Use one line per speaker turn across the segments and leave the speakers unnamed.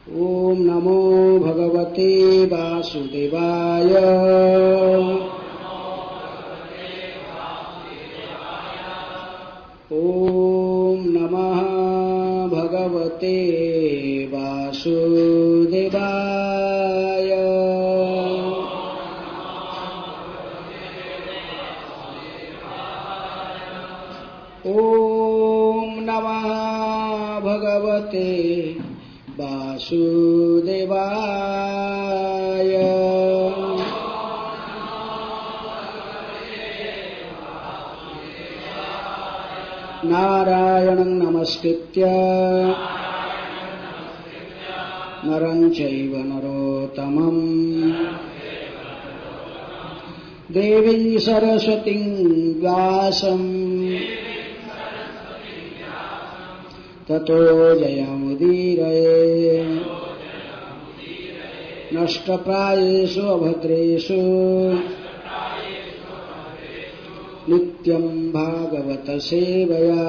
ओम नमो भगवते वासुदेवाय। ओम नमः भगवते वासुदेवाय। ओम नमः भगवते वासुदेवाय। नारायणं नमस्कृत्य नरं चैव नरोत्तमं देवीं सरस्वतीं व्यासं ततो जयमुदीरये। नष्टप्रायेषु अभद्रेषु नित्यं भागवत सेवया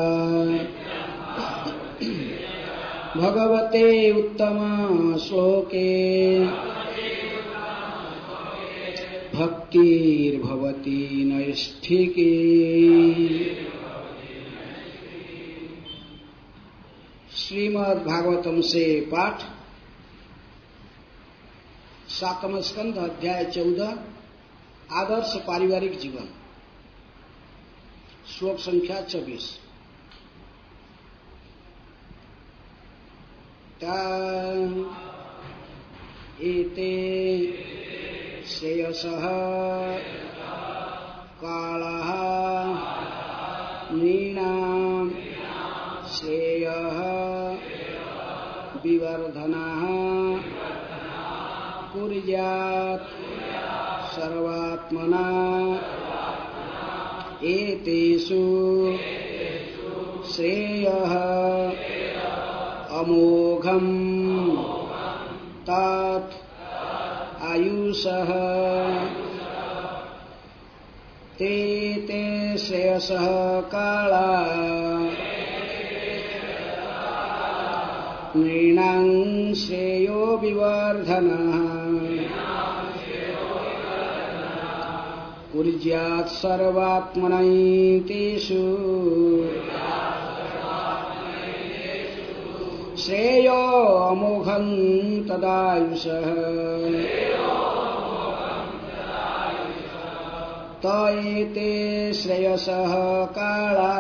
भगवते उत्तम श्लोके भक्तिर्भवति नैष्ठिकी। श्रीमद् भागवतम से पाठ, 7वां स्कंध, अध्याय 14, आदर्श पारिवारिक जीवन, श्लोक संख्या 24। एते श्रेयसः कालः नृणां श्रेयः विवर्धनः कुर्यात् सर्वात्मना। एतेषु श्रेयः अमोघं तत् आयुषः। ते श्रेयसः काला नृणां श्रेयो विवर्धनः कुर्यात् सर्वात्मनैतेषु श्रेयो अमोघं तदायुषः। त एते श्रेयसः काला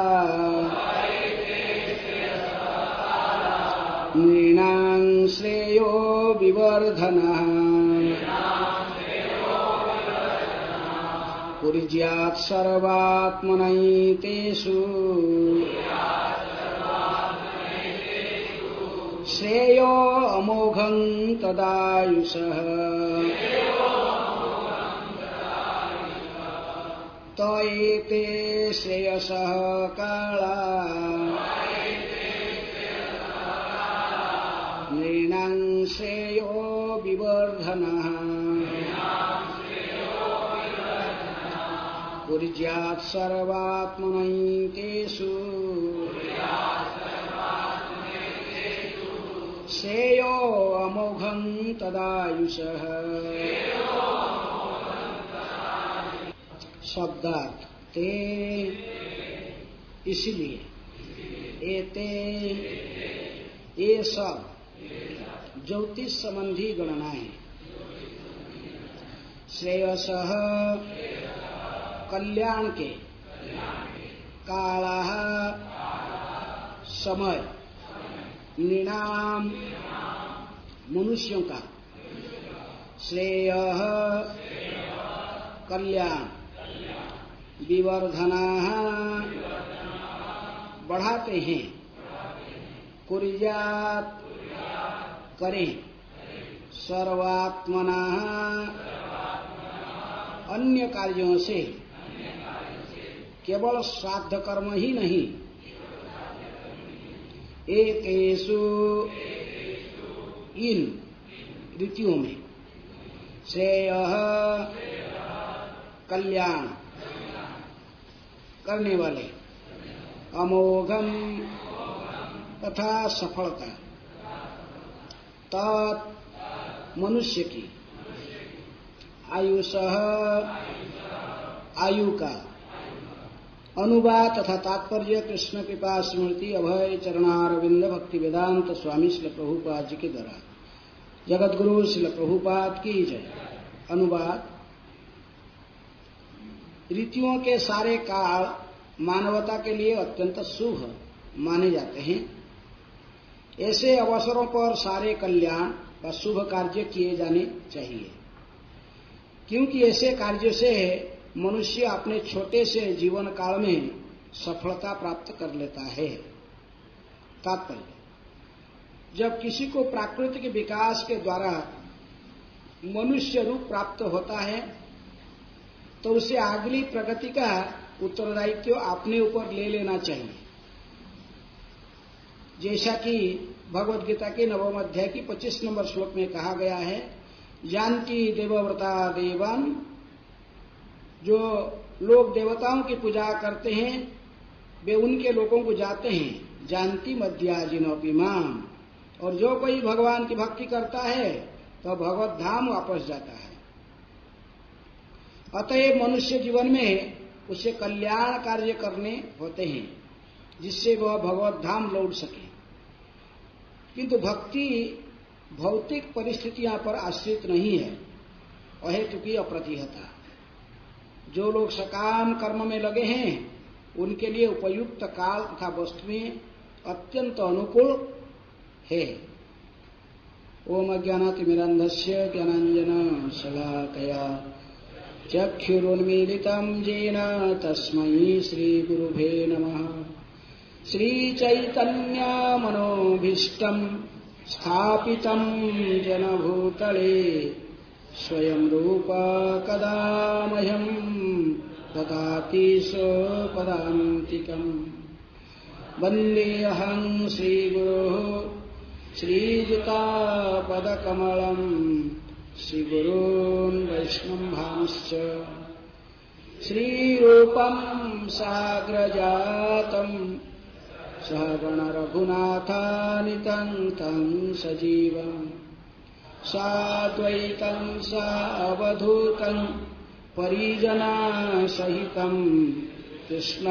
नृणां श्रेयो विवर्धनः कुर्यात् सर्वात्मनैतेषु श्रेयो अमोघं तदायुषः। त एते श्रेयसः काला नृणां श्रेयो विवर्धनः कुर्यात् सर्वात्मनैतेषु श्रेयो अमोघं तदायुषः। शब्दार्थ ते इसलिए, एते ये सब ज्योतिष संबंधी गणनाएं, श्रेयसः कल्याण के, कालः समय, नृणाम मनुष्यों का, श्रेयः कल्याण, विवर्धनः बढ़ाते हैं, कुर्यात् करें, सर्वात्मनः अन्य कार्यों से, केवल श्राद्ध कर्म ही नहीं, एतेषु इन ऋतुओं में, श्रेयः कल्याण करने वाले, अमोघम तथा सफलता, तत् मनुष्य की आयुषः आयु का अनुवाद तथा तात्पर्य कृष्ण कृपा स्मृति अभय चरणारविंद भक्ति वेदांत स्वामी श्री प्रभुपाद जी के द्वारा जगत गुरु श्री प्रभुपाद की जय। अनुवाद। ऋतुओं के सारे काल मानवता के लिए अत्यंत शुभ माने जाते हैं। ऐसे अवसरों पर सारे कल्याण व शुभ कार्य किए जाने चाहिए, क्योंकि ऐसे कार्यों से मनुष्य अपने छोटे से जीवन काल में सफलता प्राप्त कर लेता है। तात्पर्य, जब किसी को प्राकृतिक विकास के द्वारा मनुष्य रूप प्राप्त होता है तो उसे अगली प्रगति का उत्तरदायित्व अपने ऊपर ले लेना चाहिए। जैसा कि भगवद गीता के 9वें अध्याय की 25 नंबर श्लोक में कहा गया है, जानकी देवव्रता देवन, जो लोग देवताओं की पूजा करते हैं वे उनके लोगों को जाते हैं। जानती मध्याजिनोपिमाम, और जो कोई भगवान की भक्ति करता है तो भगवत धाम वापस जाता है। अतएव मनुष्य जीवन में उसे कल्याण कार्य करने होते हैं जिससे वह भगवत धाम लौट सके। किंतु भक्ति भौतिक परिस्थितियों पर आश्रित नहीं है, अहेतु की अप्रतिहता। जो लोग सकाम कर्म में लगे हैं उनके लिए उपयुक्त काल तथा वस्तुएं अत्यंत अनुकूल है। ओम अज्ञानातिमिरन्धस्य ज्ञानाञ्जन शलाकया चक्षुरुन्मीलितं येन तस्मै श्रीगुरुभे नमः। श्रीचैतन्य मनोभीष्टं स्थापितं जनभूतले स्वयं रूप कदा मह्यं ददाति स्वपदान्तिकम्। वन्देऽहं श्रीगुरोः श्रीयुतापदकमलम् श्रीगुरून् वैष्णवांश्च श्रीरूपं साग्रजातं सहगण रघुनाथानितं तं सजीवम् साद्वैतं सावधूतं परिजना सहितं कृष्ण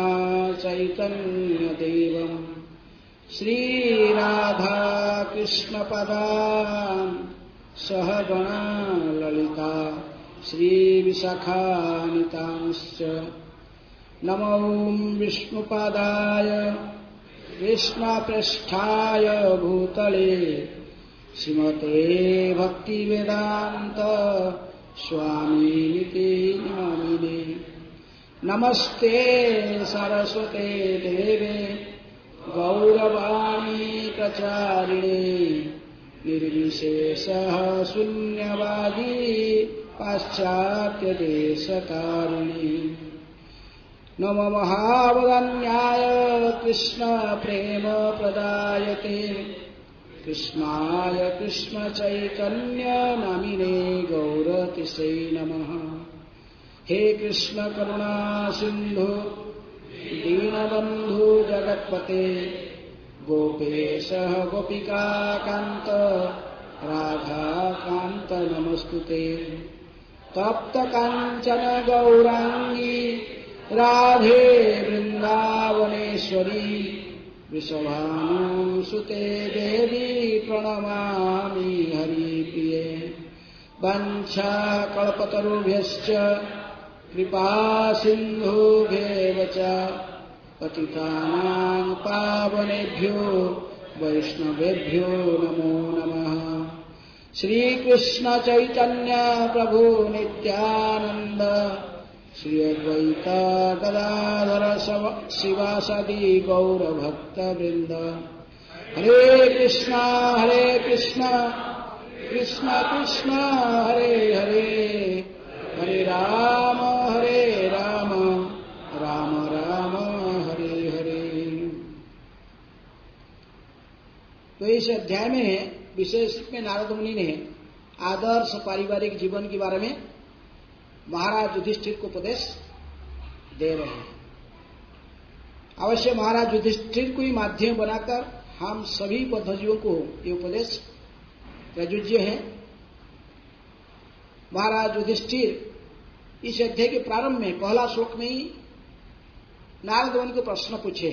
चैतन्य देवम् श्रीराधा कृष्ण पदान् सहगण ललिता श्रीविशाखानितांश्च नमो विष्णुपादाय कृष्णप्रेष्ठाय भूतले श्रीमते भक्तिवेदान्त स्वामिनिति नामिने। नमस्ते सरस्वते देवे गौरवाणी प्रचारिणे निर्विशेषः शून्यवादी पाश्चात्य देशकारिणे। नमो महावदन्याय कृष्ण प्रेम प्रदायते कृष्णाय कृष्ण चैतन्य नामिने गौरतिसे नमः। हे कृष्ण करुणा सिंधु दीनबंधु जगत्पते गोपेशः गोपिकाकान्त राधाकान्त नमस्तुते। तप्त कांचन गौरांगी राधे वृंदावनेश्वरी वृषभानुसुते देवी प्रणमामि हरिप्रिये। वंशाकल्पतरुभ्यश्च कृपा सिन्धुभ्येव च पतितानां पावनेभ्यो वैष्णवेभ्यो नमो नमः। श्रीकृष्ण चैतन्य प्रभु नित्यानंद श्री अद्वैत गदाधर शिवासादि गौरभक्तवृंद। हरे कृष्णा कृष्ण कृष्ण हरे हरे, हरे राम राम राम हरे हरे। तो इस अध्याय में विशेष रूप में नारद मुनि ने आदर्श पारिवारिक जीवन के बारे में महाराज युधिष्ठिर को उपदेश दे रहे हैं। अवश्य महाराज युधिष्ठिर को ही माध्यम बनाकर हम सभी बद्धजीवों को ये उपदेश प्रयुज्य है। महाराज युधिष्ठिर इस अध्याय के प्रारंभ में पहला श्लोक में ही नारद मुनि को प्रश्न पूछे,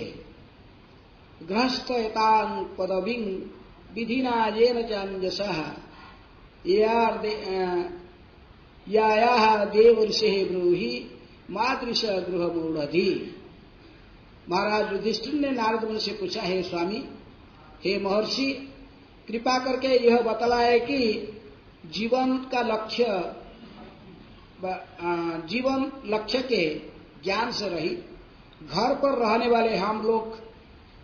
गृहस्थ एतां पदवीं विधिना येन चान्यसः यायाः देवर्षिः ब्रूहि मातृश गृह मूढ़धि। महाराज युधिष्ठिर ने नारद मुनि से पूछा, हे स्वामी, हे महर्षि, कृपा करके यह बतलाए कि जीवन का लक्ष्य, जीवन लक्ष्य के ज्ञान से रहित घर पर रहने वाले हम लोग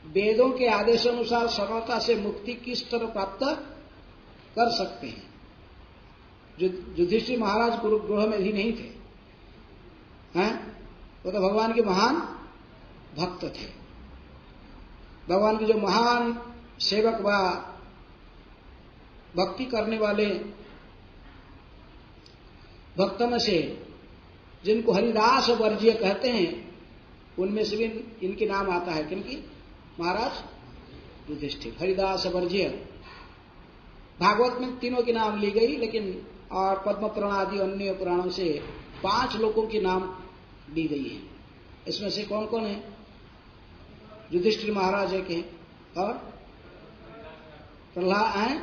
वेदों के आदेशानुसार सरलता से मुक्ति किस तरह प्राप्त कर सकते हैं। युधिष्ठिर महाराज गुरुगृह में भी नहीं थे, हैं? वो तो भगवान के महान भक्त थे। भगवान के जो महान सेवक व भक्ति करने वाले भक्तों में से जिनको हरिदास वर्जीय कहते हैं, उनमें से भी इनके नाम आता है। किनकी? महाराज युधिष्ठिर, हरिदास वर्जीय। भागवत में तीनों के नाम ली गई, लेकिन और पद्म पुराण आदि अन्य पुराणों से 5 लोगों के नाम दी गई है। इसमें से कौन कौन है? युधिष्ठिर महाराज एक है, और प्रहलाद हैं,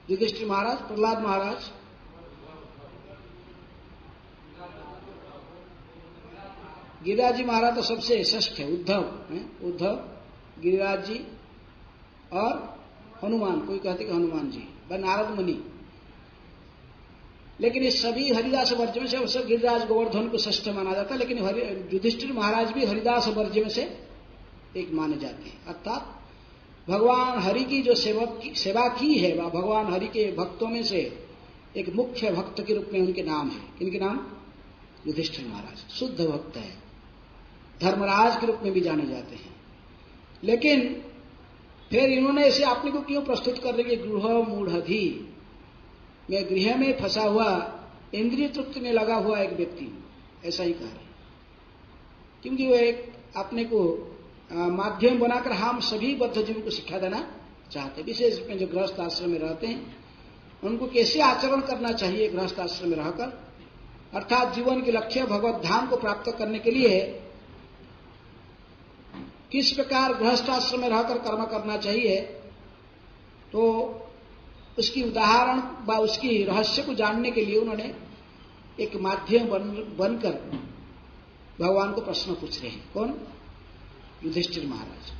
युधिष्ठिर महाराज, प्रहलाद महाराज, गिरिराज जी महाराज तो सबसे श्रेष्ठ है। उद्धव है, उद्धव, गिरिराज जी और हनुमान। कोई कहते कि हनुमान जी व नारद मुनि। लेकिन ये सभी हरिदास वर्ज्य में से, अवश्य गिरिराज गोवर्धन को श्रेष्ठ माना जाता है, लेकिन युधिष्ठिर महाराज भी हरिदास वर्ज्य में से एक माने जाते हैं। अर्थात भगवान हरि की जो सेवा की है, वह भगवान हरि के भक्तों में से एक मुख्य भक्त के रूप में उनके नाम है। किनके नाम? युधिष्ठिर महाराज शुद्ध भक्त है, धर्मराज के रूप में भी जाने जाते हैं। लेकिन फिर इन्होंने इसे अपने को क्यों प्रस्तुत कर रहे कि गृह मूढ़धि, मैं गृह में फंसा हुआ, इंद्रिय तृप्ति में लगा हुआ एक व्यक्ति हूं, ऐसा ही कह रहे। क्योंकि वो एक अपने को माध्यम बनाकर हम सभी बद्ध जीवों को शिक्षा देना चाहते हैं। विशेष रूप में जो गृहस्थ आश्रम में रहते हैं, उनको कैसे आचरण करना चाहिए गृहस्थ आश्रम में रहकर, अर्थात जीवन के लक्ष्य भगवत धाम को प्राप्त करने के लिए किस प्रकार गृहस्थ आश्रम में रहकर कर्म करना चाहिए, तो उसकी उदाहरण व उसकी रहस्य को जानने के लिए उन्होंने एक माध्यम बनकर भगवान को प्रश्न पूछ रहे हैं। कौन? युधिष्ठिर महाराज।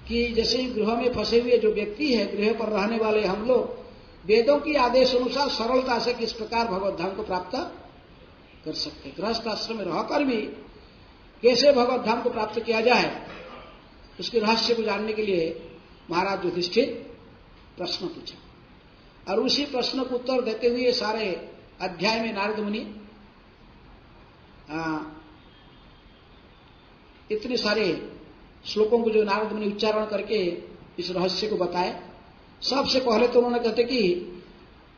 कि जैसे गृह में फंसे हुए जो व्यक्ति है, गृह पर रहने वाले हम लोग वेदों की आदेश अनुसार सरलता से किस प्रकार भगवत धाम को प्राप्त कर सकते, गृहस्थ आश्रम में रहकर भी कैसे भगवत धाम को प्राप्त किया जाए, उसके रहस्य को जानने के लिए महाराज युधिष्ठिर प्रश्न पूछा। और उसी प्रश्न को उत्तर देते हुए सारे अध्याय में नारद मुनि इतने सारे श्लोकों को जो नारद मुनि उच्चारण करके इस रहस्य को बताए। सबसे पहले तो उन्होंने कहते कि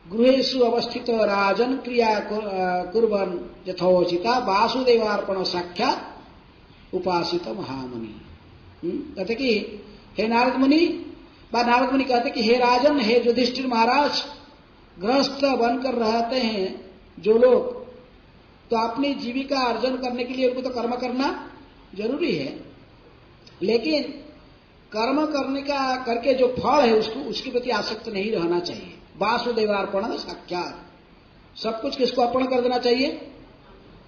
गृहेषु अवस्थित राजन क्रिया कुर्वन् यथोचिता वासुदेवार्पण साक्षात उपासित महामुनि। कहते कि हे नारद मुनि, नारद मुनि कहते कि हे राजन, हे युधिष्ठिर महाराज, गृहस्थ बनकर रहते हैं जो लोग, तो अपनी जीविका अर्जन करने के लिए उनको तो कर्म करना जरूरी है, लेकिन कर्म करने का करके जो फल है उसको उसके प्रति आसक्त नहीं रहना चाहिए। वासुदेवार्पण साक्षात, सब कुछ किसको अर्पण कर देना चाहिए?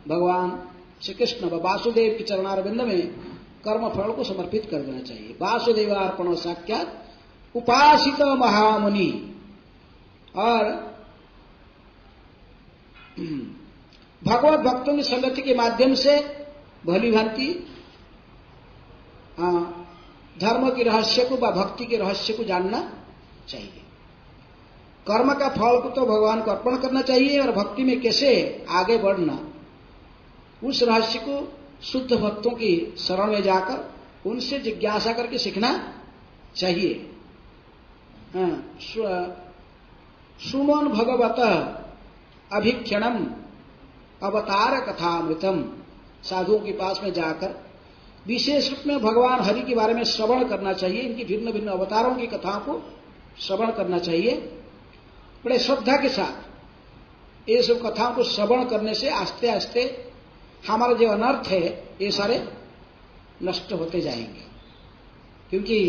भगवान श्री कृष्ण वासुदेव के चरणारविंद में कर्म फल को समर्पित कर देना चाहिए। वासुदेवार्पण साक्षात उपासित महामुनि। और भगवत भक्तों की संगति के माध्यम से भली भांति धर्म के रहस्य को व भक्ति के रहस्य को जानना चाहिए। कर्म का फल को तो भगवान को अर्पण करना चाहिए, और भक्ति में कैसे आगे बढ़ना, उस रहस्य को शुद्ध भक्तों की शरण में जाकर उनसे जिज्ञासा करके सीखना चाहिए। सुमन भगवत अभिक्षणम अवतार कथामृतम, साधुओं के पास में जाकर विशेष रूप में भगवान हरि के बारे में श्रवण करना चाहिए, इनकी भिन्न भिन्न अवतारों की कथाओं को श्रवण करना चाहिए बड़े श्रद्धा के साथ। ये सब कथाओं को श्रवण करने से आस्ते आस्ते हमारा जो अनर्थ है ये सारे नष्ट होते जाएंगे। क्योंकि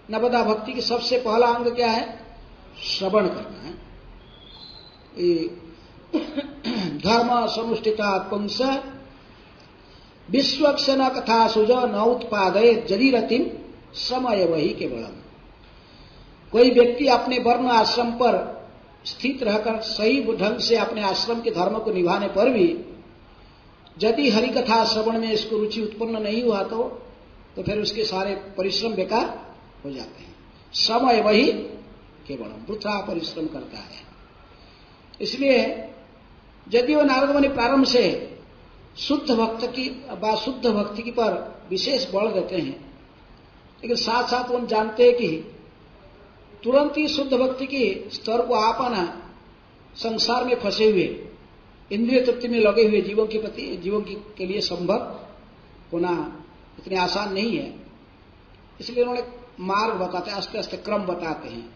नवदा भक्ति की सबसे पहला अंग क्या है? श्रवण करना है। धर्म समुष्टिता पुंस विश्वक्षण कथा सुज न उत्पादय जदि रतिम समय वही केवलम। कोई व्यक्ति अपने वर्ण आश्रम पर स्थित रहकर सही ढंग से अपने आश्रम के धर्म को निभाने पर भी यदि हरिकथा श्रवण में इसको रुचि उत्पन्न नहीं हुआ तो फिर उसके सारे परिश्रम बेकार हो जाते हैं। समय वही केवल वृथा परिश्रम करता है। इसलिए यदि वो नारद मुनि प्रारंभ से शुद्ध भक्ति की पर विशेष बल देते हैं, लेकिन साथ साथ वो जानते हैं कि तुरंत ही शुद्ध भक्ति के स्तर को आ पाना संसार में फंसे हुए इंद्रिय तृप्ति में लगे हुए जीवों के लिए संभव होना इतने आसान नहीं है। इसलिए उन्होंने मार्ग बताते हैं, आस्ते आस्ते क्रम बताते हैं।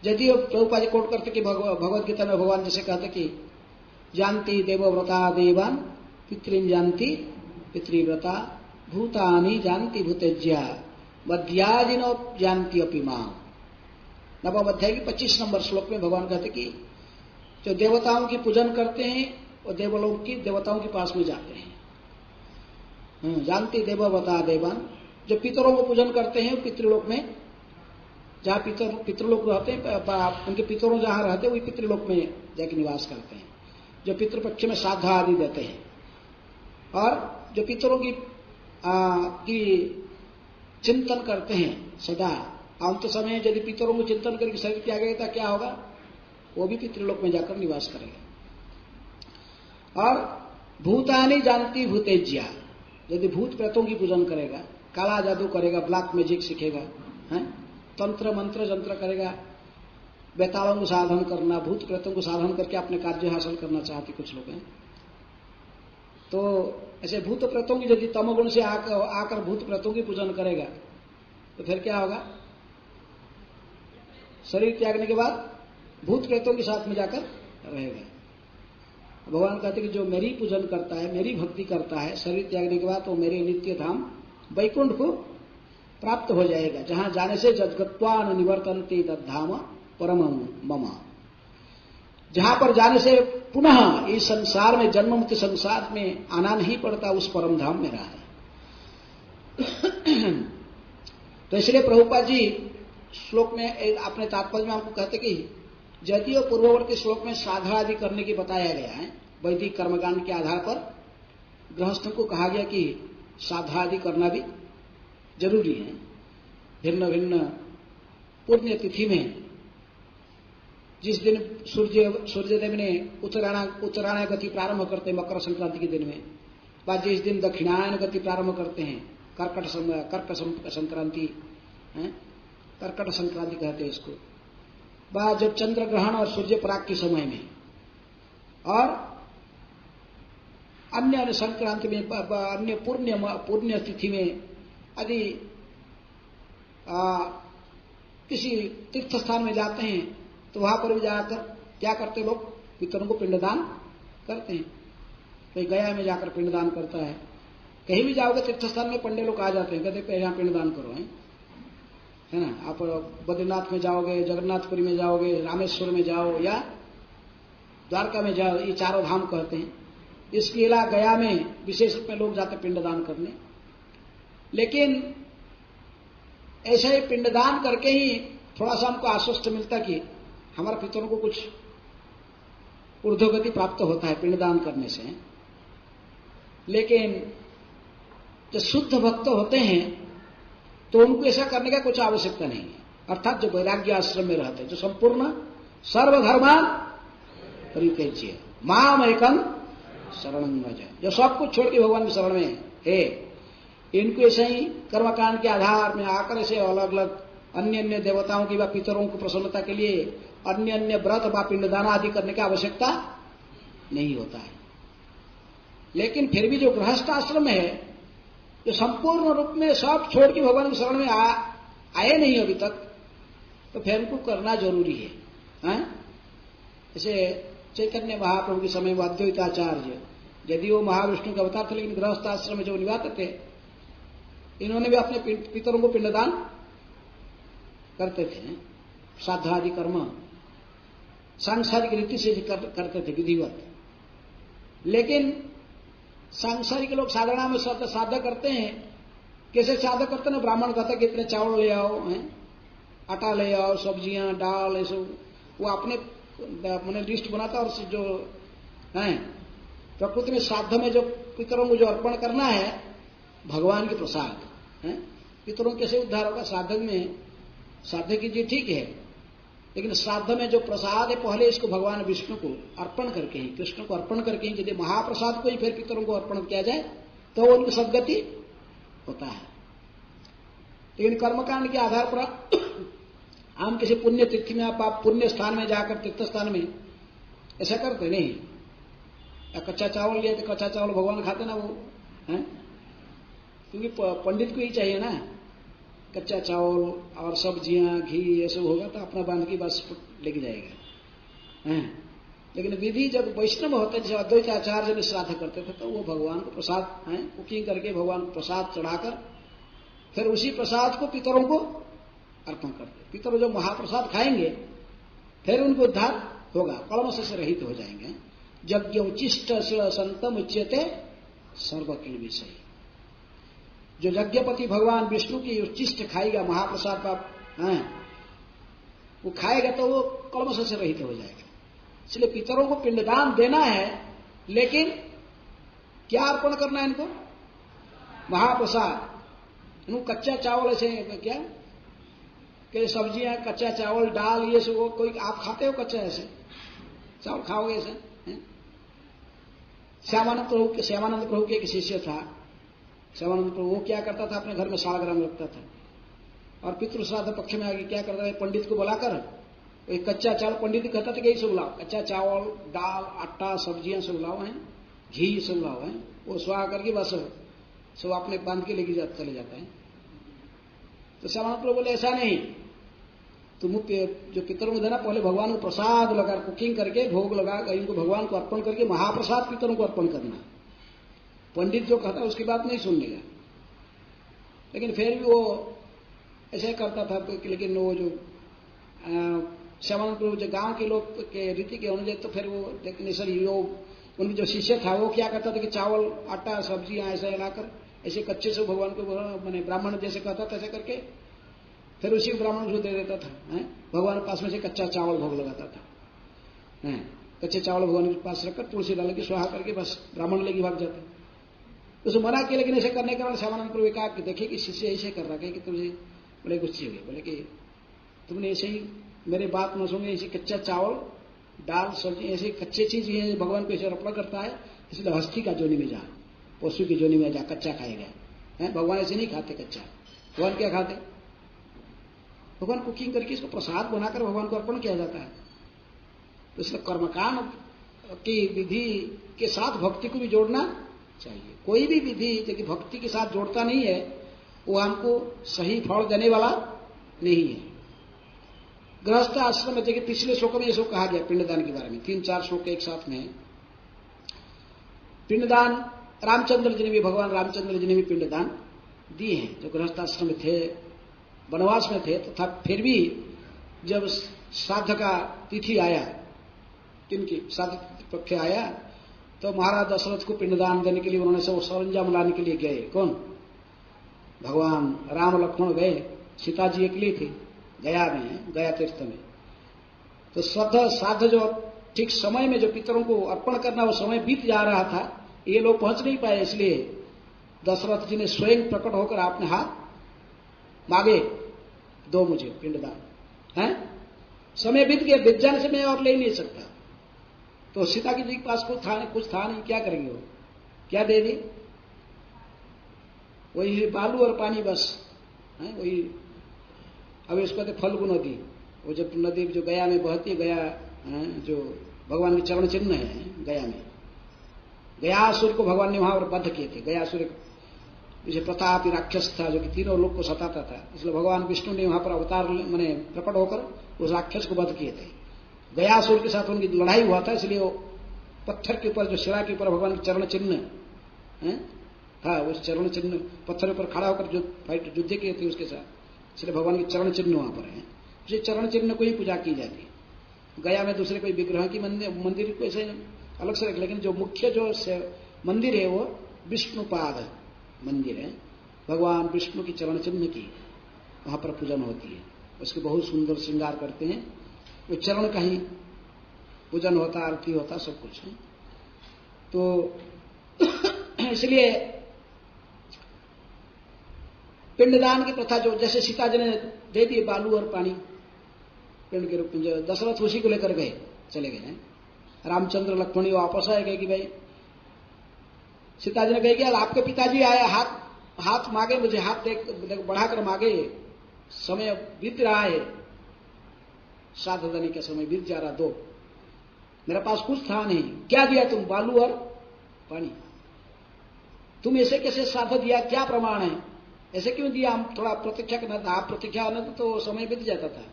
यदि प्रभुपाद जी कोट करते कि भगवत गीता में भगवान जैसे कहते कि जानती देवव्रता देवान पितृम जानती पितृव्रता भूतानि जानती भूतेज्या मध्याजिनो जानती अपि मां। नवम अध्याय की 25 नंबर श्लोक में भगवान कहते कि जो देवताओं की पूजन करते हैं वो देवलोक की देवताओं के पास में जाते हैं। जानती देवव्रता देवान। जो पितरों को पूजन करते हैं पितृलोक में, जहाँ पितृलोक रहते हैं, उनके पितरों जहां रहते हैं वही पितृलोक में जाके निवास करते हैं। जो पितृपक्ष में श्राद्ध आदि देते हैं और जो पितरों की चिंतन करते हैं सदा, अंत समय यदि पितरों को चिंतन करके शरीर त्याग गया क्या होगा? वो भी पितृलोक में जाकर निवास करेगा। और भूतानि जानती भूतेज्या। यदि भूत प्रेतों की पूजन करेगा, काला जादू करेगा, ब्लैक मैजिक सीखेगा, तंत्र मंत्र जंत्र करेगा, बेतालों को साधन करना, भूत प्रेतों को साधन करके अपने कार्य हासिल करना चाहते कुछ लोग हैं। तो ऐसे भूत प्रेतों की यदि तमोगुण से आकर भूत प्रेतों की पूजन करेगा तो फिर क्या होगा? शरीर त्यागने के बाद भूत प्रेतों के साथ में जाकर रहेगा। भगवान कहते कि जो मेरी पूजन करता है, मेरी भक्ति करता है, शरीर त्यागने के बाद तो मेरे नित्य धाम वैकुंठ को प्राप्त हो जाएगा, जहां जाने से जगत्वा न निवर्तन्ते तद्धाम परम मम। जहां पर जाने से पुनः इस संसार में जन्म मुक्ति संसार में आना नहीं पड़ता, उस परम धाम में रहा है। तो इसलिए प्रभुपाद जी श्लोक में अपने तात्पर्य में हमको कहते कि यदि पूर्ववर्ती श्लोक में साधना आदि करने की बताया गया है, वैदिक कर्मकांड के आधार पर गृहस्थों को कहा गया कि साधना आदि करना भी जरूरी है। भिन्न भिन्न पुण्य तिथि में जिस दिन सूर्यदेव ने उत्तरायण गति प्रारंभ करते हैं मकर संक्रांति के दिन में, व जिस दिन दक्षिणायन गति प्रारंभ करते हैं कर्कट संक्रांति, कर्कट संक्रांति कहते हैं इसको, व जब चंद्र ग्रहण और सूर्य पराग के समय में, और अन्य संक्रांति में, अन्य पुण्य तिथि में यदि किसी तीर्थ स्थान में जाते हैं तो वहां पर भी जाकर क्या करते लोग? पितरों को पिंडदान करते हैं। कोई गया में जाकर पिंडदान करता है। कहीं भी जाओगे तीर्थ स्थान में पंडे लोग आ जाते हैं, कहते यहाँ पिंडदान करो, है ना। आप बद्रीनाथ में जाओगे, जगन्नाथपुरी में जाओगे, रामेश्वर में जाओ या द्वारका में जाओ, ये चारों धाम कहते हैं। इसके अलावा गया में विशेष रूप में लोग जाते पिंडदान करने। लेकिन ऐसा ही पिंडदान करके ही थोड़ा सा हमको आश्वस्त मिलता कि हमारे पितरों को कुछ ऊर्ध्वगति प्राप्त होता है पिंडदान करने से। लेकिन जो शुद्ध भक्त होते हैं तो उनको ऐसा करने का कुछ आवश्यकता नहीं है। अर्थात जो वैराग्य आश्रम में रहते हैं, जो संपूर्ण सर्वधर्मान परित्यज्य माम एकम शरणं व्रज, जो सब कुछ छोड़ के भगवान की शरण में है, इनको ऐसे ही कर्मकांड के आधार में आकर ऐसे अलग अलग अन्य अन्य देवताओं की व पितरों को प्रसन्नता के लिए अन्य अन्य व्रत व पिंडदान आदि करने की आवश्यकता नहीं होता है। लेकिन फिर भी जो गृहस्थ आश्रम है, जो संपूर्ण रूप में सब छोड़ के भगवान की शरण में आए नहीं अभी तक, तो फिर उनको करना जरूरी है, हैं? जैसे चैतन्य महाप्रभु के समय में अद्वैताचार्य, यदि वो महाविष्णु के अवतार थे लेकिन गृहस्थ आश्रम में जो निवास थे, इन्होंने भी अपने पितरों को पिंडदान करते थे, श्राद्धादि कर्म सांसारिक रीति से करते थे विधिवत। लेकिन सांसारिक लोग साधारण में साधा करते हैं। कैसे साधा करते हैं? ब्राह्मण कहता है कि इतने चावल ले आओ, हैं, आटा ले आओ, सब्जियां, दाल, ये सब वो अपने लिस्ट बनाता। और जो है प्रकृति में श्राद्ध में जो पितरों को जो अर्पण करना है भगवान के प्रसाद है। पितरों कैसे उद्धार होगा? श्राद्ध में श्राद्ध कीजिए ठीक है, लेकिन श्राद्ध में जो प्रसाद है पहले इसको भगवान विष्णु को अर्पण करके ही, कृष्ण को अर्पण करके ही, यदि महाप्रसाद को ही फिर पितरों को अर्पण किया जाए तो उनकी सद्गति होता है। लेकिन कर्मकांड के आधार पर हम किसी पुण्य तिथि में आप पुण्य स्थान में जाकर तीर्थ स्थान में ऐसा करते नहीं। या कच्चा चावल लिया तो कच्चा चावल भगवान खाते ना वो है, क्योंकि पंडित को ही चाहिए ना कच्चा चावल और सब्जियां, घी, ये सब होगा तो अपना बांध की बस लेके जाएगा है। लेकिन विधि जब वैष्णव होते जैसे अद्वैत आचार्य ने श्राद्ध करते थे तो वो भगवान को प्रसाद है कुकिंग करके भगवान को प्रसाद चढ़ाकर फिर उसी प्रसाद को पितरों को अर्पण करते। पितर जो महाप्रसाद खाएंगे फिर उनको उद्धार होगा, कलमश से रहित हो जाएंगे। यज्ञ उचिष्ट संतम उच्यते सर्वकिल विषय। जो यज्ञपति भगवान विष्णु की उच्चिष्ट खाएगा महाप्रसाद का है, वो खाएगा तो वो कलमश से रहित हो जाएगा। इसलिए पितरों को पिंडदान देना है, लेकिन क्या अर्पण करना है इनको? महाप्रसाद। इनको कच्चा चावल ऐसे क्या कि सब्जियां, कच्चा चावल, दाल, ये सब कोई आप खाते हो कच्चा ऐसे चावल खाओगे ऐसे? श्यामानंद प्रभु के एक शिष्य था, श्यामानंद प्रभु, वो क्या करता था अपने घर में सालग्राम रखता था और पितृ श्राद्ध पक्ष में आगे क्या करता था पंडित को बुलाकर एक कच्चा चावल, पंडित कहता था कि यही सब लाओ, कच्चा चावल, दाल, आटा, सब्जियां सब लाओ हैं, घी सब लाओ हैं, वो स्वाहा करके बस सब अपने बांध के लेके चले जाता है। तो श्यामानंद प्रभु बोले ऐसा नहीं, तुम जो पितरों को देना पहले भगवान को प्रसाद लगा कुकिंग करके भोग लगा इनको भगवान को अर्पण करके महाप्रसाद पितरों को अर्पण करना। पंडित जो कहता है उसकी बात नहीं सुनने का। लेकिन फिर भी वो ऐसे करता था। लेकिन वो जो श्यामानंद प्रभु जो गांव के लोग के रीति के अनुसार तो फिर वो लेकिन सर उनके जो शिष्य था वो क्या करता था कि चावल, आटा, सब्जियां ऐसा हिलाकर ऐसे कच्चे से भगवान को मैंने ब्राह्मण जैसे कहता था ऐसे करके फिर उसी ब्राह्मण को दे देता था। भगवान के पास में से कच्चा चावल भोग लगाता था। कच्चे चावल भगवान के पास रखकर तुलसी डाल के स्वाहा करके बस ब्राह्मण लेके भाग जाता। उसे मना किया, लेकिन ऐसे करने के बाद श्यामानंद प्रभु कहा कि देखिए कि शिष्य ऐसे कर रहा है कि तुझे बोले कुछ चाहिए, बोले कि तुमने ऐसे ही मेरे बात न सुने, ऐसे कच्चा चावल, दाल, सब्जी ऐसे कच्चे चीज ये भगवान को ऐसे अर्पण करता है, इसलिए हस्ती का जोनी में जा, पशु की जोनी में जा कच्चा खाएगा। भगवान ऐसे नहीं खाते कच्चा। भगवान क्या खाते? भगवान कुकिंग करके इसको प्रसाद बनाकर भगवान को अर्पण किया जाता है। तो इसलिए कर्मकांड की विधि के साथ भक्ति को भी जोड़ना चाहिए। कोई भी विधि यदि भक्ति के साथ जोड़ता नहीं है वो हमको सही फल देने वाला नहीं है। गृहस्थ आश्रम में देखिए पिछले श्लोक में ये सब कहा गया पिंडदान के बारे में, 3-4 श्लोक एक साथ में। पिंडदान रामचंद्र जी ने भी, भगवान रामचंद्र जी ने भी पिंडदान दिए हैं जो गृहस्थ आश्रम में थे, वनवास में थे। तथा फिर भी जब श्राद्ध का तिथि आया, किनकी श्राद्ध पक्ष आया, तो महाराज दशरथ को पिंडदान देने के लिए उन्होंने सब सरंजाम लाने के लिए गए। कौन? भगवान राम लक्ष्मण गए, सीता जी अकेली थी गया में, गया तीर्थ में। तो श्राद्ध जो ठीक समय में जो पितरों को अर्पण करना वो समय बीत जा रहा था, ये लोग पहुंच नहीं पाए, इसलिए दशरथ जी ने स्वयं प्रकट होकर अपने हाथ मांगे, दो मुझे पिंडदान है। समय बीत गया, बीत जाने से मैं और ले नहीं सकता। तो सीता जी के पास कुछ था नहीं, क्या करेंगे वो? क्या दे दी? वही बालू और पानी बस है वही। अब इसको कहते फल्गु नदी, वो जब नदी जो गया में बहती है, गया जो भगवान के चरण चिन्ह है गया में। गयासुर को भगवान ने वहां पर बद्ध किए थे। गयासुर जैसे प्रतापी राक्षस था जो कि तीनों लोग को सताता था, इसलिए भगवान विष्णु ने वहां पर अवतार मैंने प्रकट होकर उस राक्षस को वध किए थे। गयासुर के साथ उनकी लड़ाई हुआ था, इसलिए वो पत्थर के ऊपर, जो शिला के ऊपर भगवान के चरण चिन्ह था, उस चरण चिन्ह पत्थर पर खड़ा होकर जो फाइट युद्ध किए थे उसके साथ, इसलिए भगवान के चरण चिन्ह वहां पर है। उसी चरण चिन्ह को ही पूजा की जाती है। गया में दूसरे कोई विग्रह की मंदिर को ऐसे अलग से रख, लेकिन जो मुख्य जो मंदिर है वो विष्णुपाद मंदिर है, भगवान विष्णु की चरण चिन्ह की वहां पर पूजन होती है। उसके बहुत सुंदर श्रृंगार करते हैं, वो चरण का ही पूजन होता, आरती होता, सब कुछ है। तो इसलिए पिंडदान की प्रथा, जो जैसे सीता जी ने दे दिए बालू और पानी पिंड के रूप में, जो दशरथ उसी को लेकर गए, चले गए हैं। रामचंद्र लक्ष्मणी वापस आए, गए कि भाई सीता जी ने कही कि आपके पिताजी आए, हाथ मांगे मुझे, हाथ देख बढ़ाकर मांगे, समय बीत रहा है, 7 दिन का समय बीत जा रहा, दो, मेरे पास कुछ था नहीं, क्या दिया तुम? बालू और पानी। तुम ऐसे कैसे साथ दिया, क्या प्रमाण है, ऐसे क्यों दिया? हम थोड़ा प्रतीक्षा करना था, आप प्रतीक्षा होना तो समय बीत जाता था।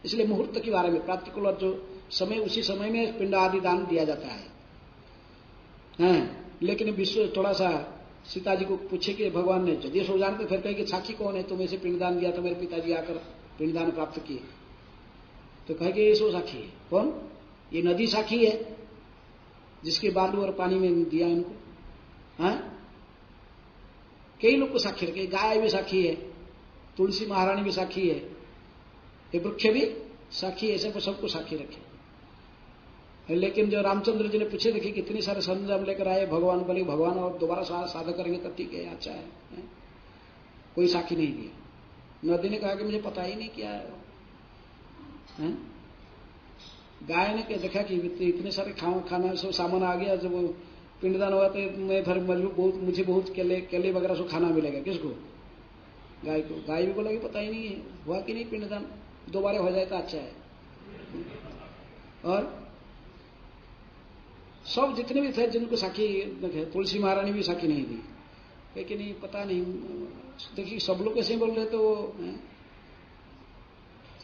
इसलिए मुहूर्त के बारे में प्रातिकूल जो समय, उसी समय में पिंड आदि दान दिया जाता है। लेकिन विश्व थोड़ा सा सीता जी को पूछे कि भगवान ने यदि सो जानते, फिर कहे कि साक्षी कौन है, तुम ऐसे पिंडदान दिया तो मेरे पिताजी आकर पिंडदान प्राप्त किए, तो कहे कि ये सो साक्षी है। कौन? ये नदी साक्षी है, जिसके बालू और पानी में दिया इनको। कई लोग को साक्षी रखे, गाय भी साक्षी है, तुलसी महारानी भी साक्षी है, ये वृक्ष भी साक्षी, ऐसे सबको साक्षी रखे। लेकिन जो रामचंद्र जी ने पूछे, देखिए कितनी सारे संजम लेकर आए, भगवान बोले भगवान और दोबारा साधक करेंगे तब ठीक है, अच्छा है, कोई साक्षी नहीं दिया। नदी ने कहा कि मुझे पता ही नहीं क्या है। गाय ने देखा कि इतने सारे खाना सब सामान आ गया, जब वो पिंडदान हुआ तो मैं फिर मुझे बहुत केले वगैरह सब खाना मिलेगा। किसको? गाय को। गाय भी बोला कि पता ही नहीं है हुआ कि नहीं पिंडदान, दोबारा हो जाए तो अच्छा है। और सब जितने भी थे जिनको साक्षी, तुलसी महारानी भी साक्षी नहीं दी, लेकिन नहीं पता नहीं। देखिए सब लोग ऐसे बोल रहे, तो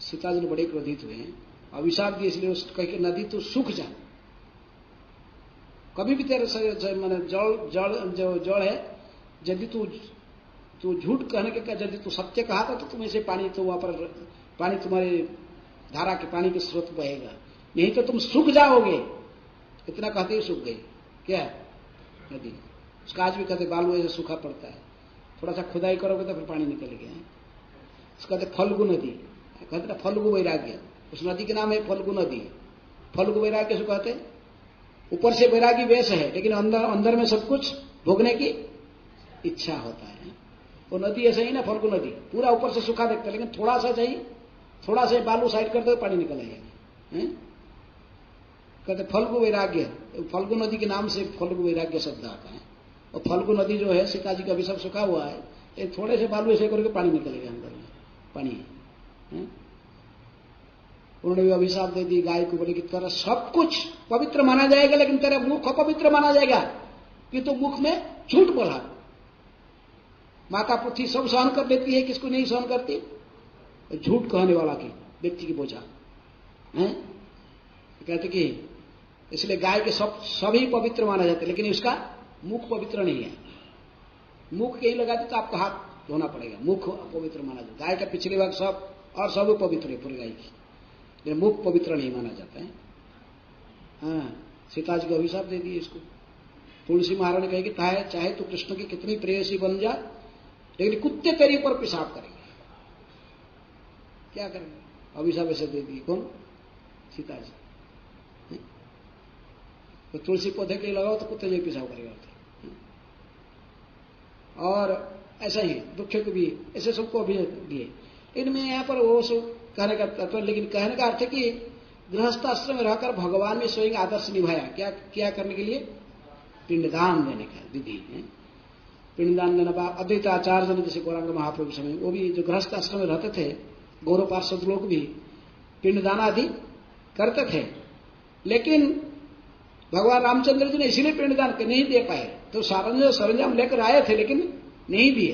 सीता जी ने बड़े क्रोधित हुए हैं, अभिशाप दिए, इसलिए कह के नदी तो सूख जा, कभी भी तेरे मैंने जड़ है, यदि तू झूठ कहने के, यदि तू सत्य कहा था तो तुम्हें से पानी, तो वहां पर पानी तुम्हारे धारा के पानी के स्रोत बहेगा, नहीं तो तुम सूख जाओगे। इतना कहते ही सूख गई क्या नदी। उसका आज भी कहते बालू ऐसे सूखा पड़ता है, थोड़ा सा खुदाई करोगे तो फिर पानी निकल गया। उसका कहते फल्गु नदी, कहते ना फल्गु वैराग्य, उस नदी के नाम है फल्गु नदी। फल्गु वैराग्य से कहते ऊपर से वैरागी वेश है, लेकिन अंदर में सब कुछ भोगने की इच्छा होता है। वो नदी ऐसे ही ना, फल्गु नदी पूरा ऊपर से सूखा देखता है, लेकिन थोड़ा सा चाहिए, थोड़ा सा बालू साइड करते पानी निकल आएगा। कहते फल्गु वैराग्य, फल्गु नदी के नाम से फल्गु वैराग्य शब्द आता है। और फल्गु नदी जो है, सीता जी का भी सब सूखा हुआ है, एक थोड़े से बालू ऐसे करके पानी निकलेगा अंदर में, पानी है। उन्होंने भी अभिशाप दे दी गाय को, बोले कि तेरा सब कुछ पवित्र माना जाएगा, लेकिन तेरा मुख अपवित्र माना जाएगा कि तो मुख में झूठ बोला। माता पृथ्वी सब सहन कर देती है, किसको नहीं सहन करती? झूठ कहने वाला की व्यक्ति की बोझा है। कहते कि इसलिए गाय के सभी पवित्र माना जाता है, लेकिन इसका मुख पवित्र नहीं है। मुख के ही लगाते तो आपको हाथ धोना पड़ेगा, मुख पवित्र माना जाता है। गाय का पिछले भाग सब और सब पवित्र है पूरी गाय की, लेकिन मुख पवित्र नहीं माना जाता है। सीता जी को अभिशाप दे दिए इसको। तुलसी महारानी कहेगी चाहे तो कृष्ण की कितनी प्रेयसी बन जा, लेकिन कुत्ते तेरे ऊपर पेशाब करेंगे, क्या करेंगे? अभिशाप ऐसे दे दिए। कौन? सीता जी। तो तुलसी पौधे के लिए लगाओ तो कुत्ते जो पेशाब करेगा। और ऐसा ही वृक्ष को भी ऐसे सबको अभी दिए। इनमें यहाँ पर वो सब कहने का तत्व, लेकिन कहने का अर्थ है कि गृहस्थ आश्रम में रहकर भगवान ने स्वयं आदर्श निभाया। क्या करने के लिए? पिंडदान देने का विधि है। पिंडदान देना अद्वैत आचार्य ने, जैसे गौरांग महाप्रभु समय, वो भी जो गृहस्थ आश्रम में रहते थे, गौरव पार्षद लोग भी पिंडदान आदि करते थे। लेकिन भगवान रामचंद्र जी ने इसीलिए पिंडदान नहीं दे पाए, तो सरंजाम लेकर आए थे लेकिन नहीं दिए।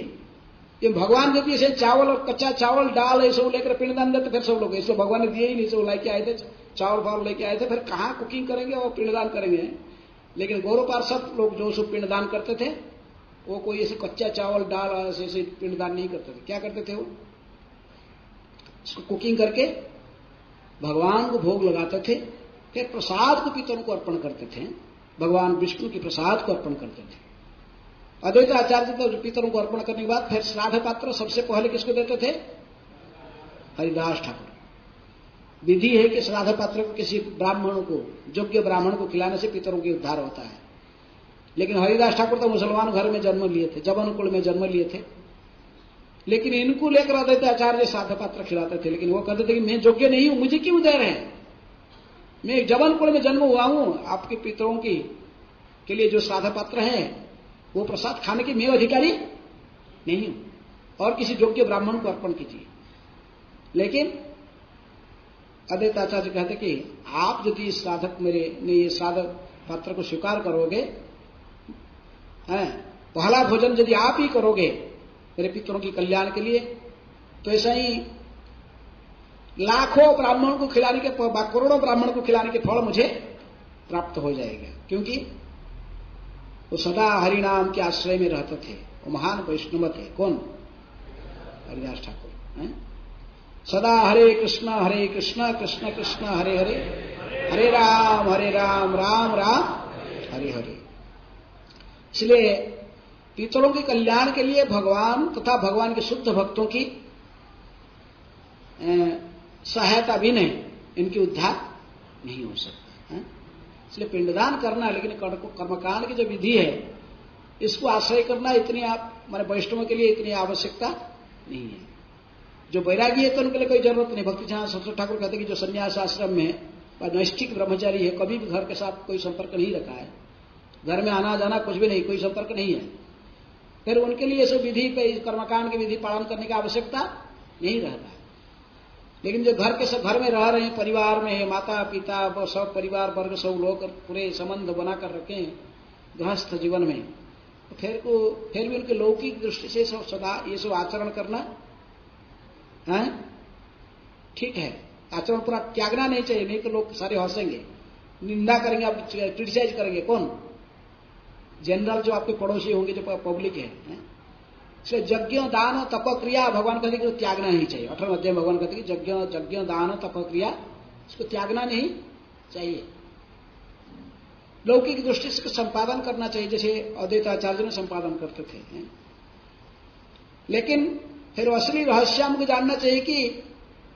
ये भगवान जब ऐसे चावल और कच्चा चावल दाल ये सब लेकर पिंडदान देते, फिर सब लोग इसको भगवान ने दिए ही नहीं, सब लेके आए थे चावल फावल लेके आए थे, फिर कहाँ कुकिंग करेंगे और पिंडदान करेंगे। लेकिन गौरव पार्षद लोग जो सब पिंडदान करते थे वो कोई ऐसे कच्चा चावल दाल ऐसे पिंडदान नहीं करते थे। क्या करते थे वो इसको कुकिंग करके भगवान को भोग लगाते थे, फिर प्रसाद को पितरों को अर्पण करते थे, भगवान विष्णु के प्रसाद को अर्पण करते थे। अद्वैत आचार्य तो पितरों को अर्पण करने के बाद फिर श्राद्ध पात्र सबसे पहले किसको देते थे? हरिदास ठाकुर। विधि है कि श्राद्ध पात्र को किसी ब्राह्मण को, योग्य ब्राह्मण को खिलाने से पितरों की उद्धार होता है। लेकिन हरिदास ठाकुर तो मुसलमान घर में जन्म लिए थे, जबन कुल में जन्म लिए थे, लेकिन इनको लेकर अद्वैत आचार्य श्राद्ध पात्र खिलाते थे। लेकिन वो कहते थे कि मैं योग्य नहीं हूं, मुझे क्यों दे रहे हैं, मैं जबन कुल में जन्म हुआ हूं, आपके पितरों की के लिए जो श्राद्ध पात्र है वो प्रसाद खाने की मैं अधिकारी नहीं हूं, और किसी योग्य ब्राह्मण को अर्पण कीजिए। लेकिन अद्वैत आचार्य कहते कि आप यदि साधक मेरे ने ये श्राद्ध पात्र को स्वीकार करोगे, पहला भोजन यदि आप ही करोगे मेरे पितरों की कल्याण के लिए, तो ऐसा ही लाखों ब्राह्मण को खिलाने के, करोड़ों ब्राह्मण को खिलाने के फल मुझे प्राप्त हो जाएगा। क्योंकि वो सदा हरिनाम के आश्रय में रहते थे, वो महान वैष्णव थे। कौन? हरिदास ठाकुर। सदा हरे कृष्ण कृष्ण कृष्ण हरे हरे, हरे राम राम राम हरे हरे। इसलिए पितरों के कल्याण के लिए भगवान तथा भगवान के शुद्ध भक्तों की सहायता भी नहीं, इनकी उद्धार नहीं हो सकता है। इसलिए पिंडदान करना, लेकिन कर्मकांड की जो विधि है इसको आश्रय करना इतनी माने वैष्णव के लिए इतनी आवश्यकता नहीं है। जो वैरागी है तो उनके लिए कोई जरूरत नहीं। भक्ति जहां सरस्वती ठाकुर कहते हैं कि जो संन्यास आश्रम में नैष्ठिक ब्रह्मचारी है, कभी भी घर के साथ कोई संपर्क नहीं रखा है, घर में आना जाना कुछ भी नहीं, कोई संपर्क नहीं है, फिर उनके लिए सब विधि पे कर्मकांड की विधि पालन करने की आवश्यकता नहीं रहता है। लेकिन जो घर में रह रहे हैं, परिवार में है, माता पिता सब परिवार वर्ग सब लोग पूरे संबंध बनाकर रखे हैं गृहस्थ जीवन में, तो फिर भी उनके लौकिक दृष्टि से सब सदा ये सब आचरण करना ठीक है। आचरण पूरा त्यागना नहीं चाहिए, नहीं तो लोग सारे हंसेंगे, निंदा करेंगे, आप क्रिटिसाइज करेंगे। कौन? जनरल जो आपके पड़ोसी होंगे, जो पब्लिक है। इसलिए यज्ञ दान तप क्रिया भगवान कहते कि त्यागना नहीं चाहिए। 18वें अध्याय में भगवान कहते कि यज्ञ दान तप क्रिया इसको त्यागना नहीं चाहिए, लौकिक दृष्टि से संपादन करना चाहिए, जैसे अद्वैत आचार्य ने संपादन करते थे। लेकिन फिर असली रहस्य हमको जानना चाहिए कि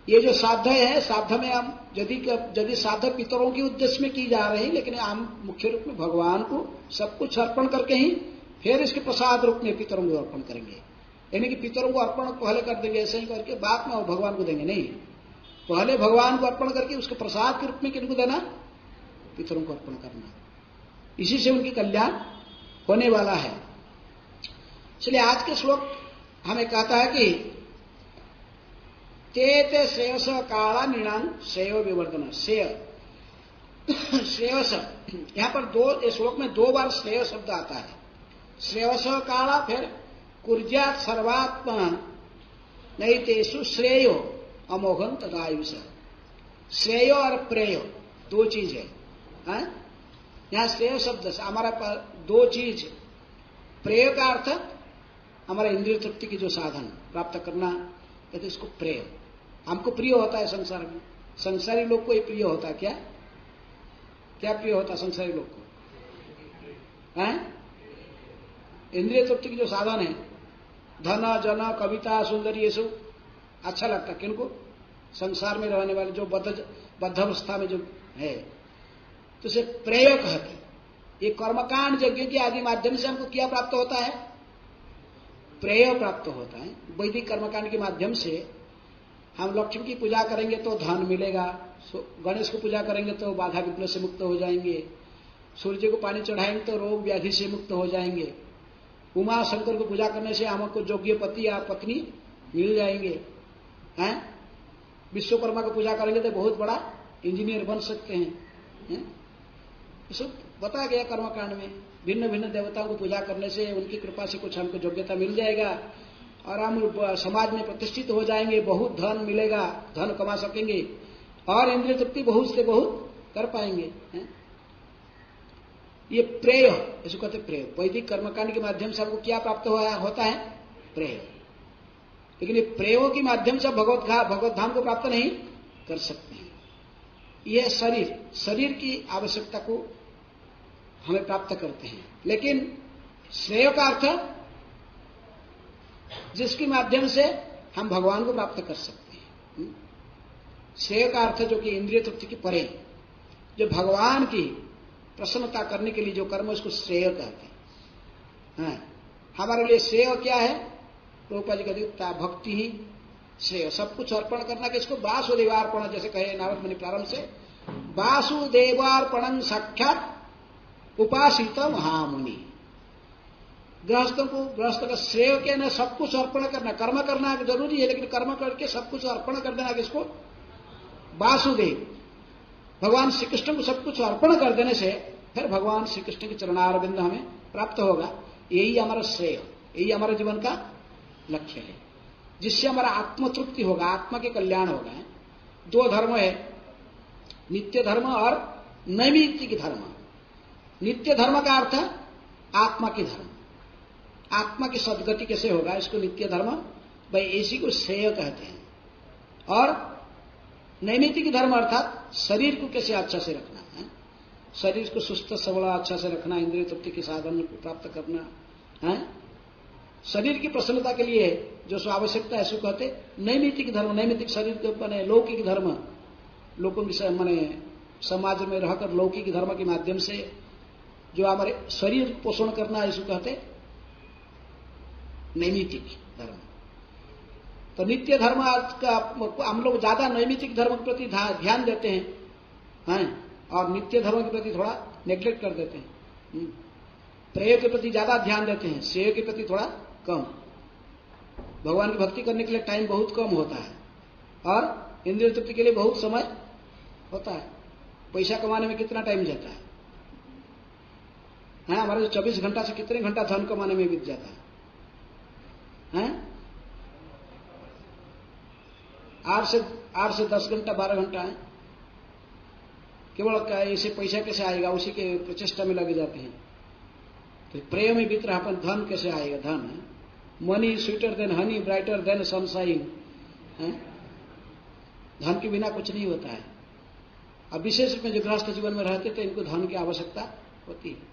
ये जो साध है, साध में हम यदि साध पितरों के उद्देश्य में की जा रही, लेकिन हम मुख्य रूप में भगवान को सब कुछ अर्पण करके ही फिर इसके प्रसाद रूप में पितरों को अर्पण करेंगे। यानी कि पितरों को अर्पण पहले कर देंगे ऐसे ही करके, बाद में भगवान को देंगे नहीं, पहले भगवान को अर्पण करके उसके प्रसाद के रूप में किनको देना? पितरों को अर्पण करना। इसी से उनकी कल्याण होने वाला है। इसलिए आज के श्लोक हमें कहता है कि ते श्रेयस काला निणांग श्रेय विवर्धन। श्रेयस, यहां पर श्लोक में 2 बार श्रेय शब्द आता है। श्रेयस काला, फिर कुर्जात सर्वात्मा नहीं तेसु श्रेयो अमोघम तथा आयुष। श्रेय और प्रेय 2 चीज है। यहां श्रेय शब्द से हमारा 2 चीज, प्रेय का अर्थ हमारा इंद्रिय तृप्ति की जो साधन प्राप्त करना, कहते इसको प्रेय। हमको प्रिय होता है संसार में, संसारी लोग को ये प्रिय होता है। क्या प्रिय होता है संसारी लोग को? इंद्रिय तृप्ति की जो साधन है, धन जन कविता सुंदरी, ये सब अच्छा लगता है किनको? संसार में रहने वाले जो बद्धावस्था में जो है, तो उसे प्रेय कहते। ये कर्मकांड यज्ञ के आदि माध्यम से हमको क्या प्राप्त होता है? प्रेय प्राप्त होता है। वैदिक कर्मकांड के माध्यम से हम लक्ष्मी की पूजा करेंगे तो धन मिलेगा, गणेश को पूजा करेंगे तो बाधा विघ्न से मुक्त हो जाएंगे, सूर्य को पानी चढ़ाएंगे तो रोग व्याधि से मुक्त हो जाएंगे, उमा शंकर को पूजा करने से हमको योग्य पति या पत्नी मिल जाएंगे, विश्वकर्मा को पूजा करेंगे तो बहुत बड़ा इंजीनियर बन सकते हैं। ये सब बताया गया कर्मकांड में। भिन्न भिन्न देवताओं को पूजा करने से उनकी कृपा से कुछ हमको योग्यता मिल जाएगा और हम समाज में प्रतिष्ठित हो जाएंगे, बहुत धन मिलेगा, धन कमा सकेंगे और इंद्रिय तृप्ति बहुत से बहुत कर पाएंगे। ये प्रेय, इसको कहते प्रेय। वैदिक कर्मकांड के माध्यम से हमको क्या प्राप्त होता है? प्रेय। लेकिन ये प्रेयों के माध्यम से भगवत धाम को प्राप्त नहीं कर सकते हैं। यह शरीर की आवश्यकता को हमें प्राप्त करते हैं। लेकिन श्रेय का अर्थ जिसके माध्यम से हम भगवान को प्राप्त कर सकते हैं। श्रेय का अर्थ जो कि इंद्रिय तृप्ति की परे, जो भगवान की प्रसन्नता करने के लिए जो कर्म, उसको श्रेय कहते हैं। हमारे लिए श्रेय क्या है? प्रभुपाद जी कहते भक्ति ही श्रेय। सब कुछ अर्पण करना कि इसको वासुदेवार्पण, जैसे कहे नारद मुनि प्रारंभ से, वासुदेवार्पणं साक्षात उपासित महामुनि। गृहस्थ का श्रेय क्या ना, सब कुछ अर्पण करना। कर्म करना जरूरी है, लेकिन कर्म करके सब कुछ अर्पण कर देना किसको? वासुदेव भगवान श्री कृष्ण को सब कुछ अर्पण कर देने से फिर भगवान श्री कृष्ण के चरणारविंद हमें प्राप्त होगा। यही हमारा श्रेय, यही हमारे जीवन का लक्ष्य है, जिससे हमारा आत्मतृप्ति होगा, आत्मा के कल्याण होगा। दो धर्म है, नित्य धर्म और नैमित्तिक धर्म। नित्य धर्म का अर्थ आत्मा की धर्म, आत्मा की सदगति कैसे होगा, इसको नित्य धर्म, भाई इसी को श्रेय कहते हैं। और नैमित्तिक धर्म अर्थात शरीर को कैसे अच्छा से रखना है, शरीर को सुस्त सबल अच्छा से रखना, इंद्रिय तृप्ति के साधन को प्राप्त करना है। शरीर की प्रसन्नता के लिए जो आवश्यकता है, इसको कहते नैमित्तिक धर्म। नैमित्तिक शरीर के माने लौकिक धर्म, लोगों की माने समाज में रहकर लौकिक धर्म के माध्यम से जो हमारे शरीर पोषण करना है, इसको कहते नैमित्तिक धर्म। तो नित्य धर्म का हम लोग ज्यादा नैमित्तिक धर्म के प्रति ध्यान देते हैं, और नित्य धर्म के प्रति थोड़ा नेग्लेक्ट कर देते हैं। प्रेय के प्रति ज्यादा ध्यान देते हैं, श्रेय के प्रति थोड़ा कम। भगवान की भक्ति करने के लिए टाइम बहुत कम होता है और इंद्रिय तृप्ति के लिए बहुत समय होता है। पैसा कमाने में कितना टाइम जाता है? हमारे जो 24 घंटा से कितने घंटा धन कमाने में बीत जाता है? 8 से 10 घंटा 12 घंटा है। केवल ऐसे पैसा कैसे आएगा, उसी के प्रचेष्टा में लगे जाते हैं। तो प्रेम में बीत रहा अपन, धन कैसे आएगा? धन है money sweeter than Honey, brighter then sunshine. धन के बिना कुछ नहीं होता है। अब विशेष रूप में जो गृहस्थ जीवन में रहते थे, इनको धन की आवश्यकता होती है।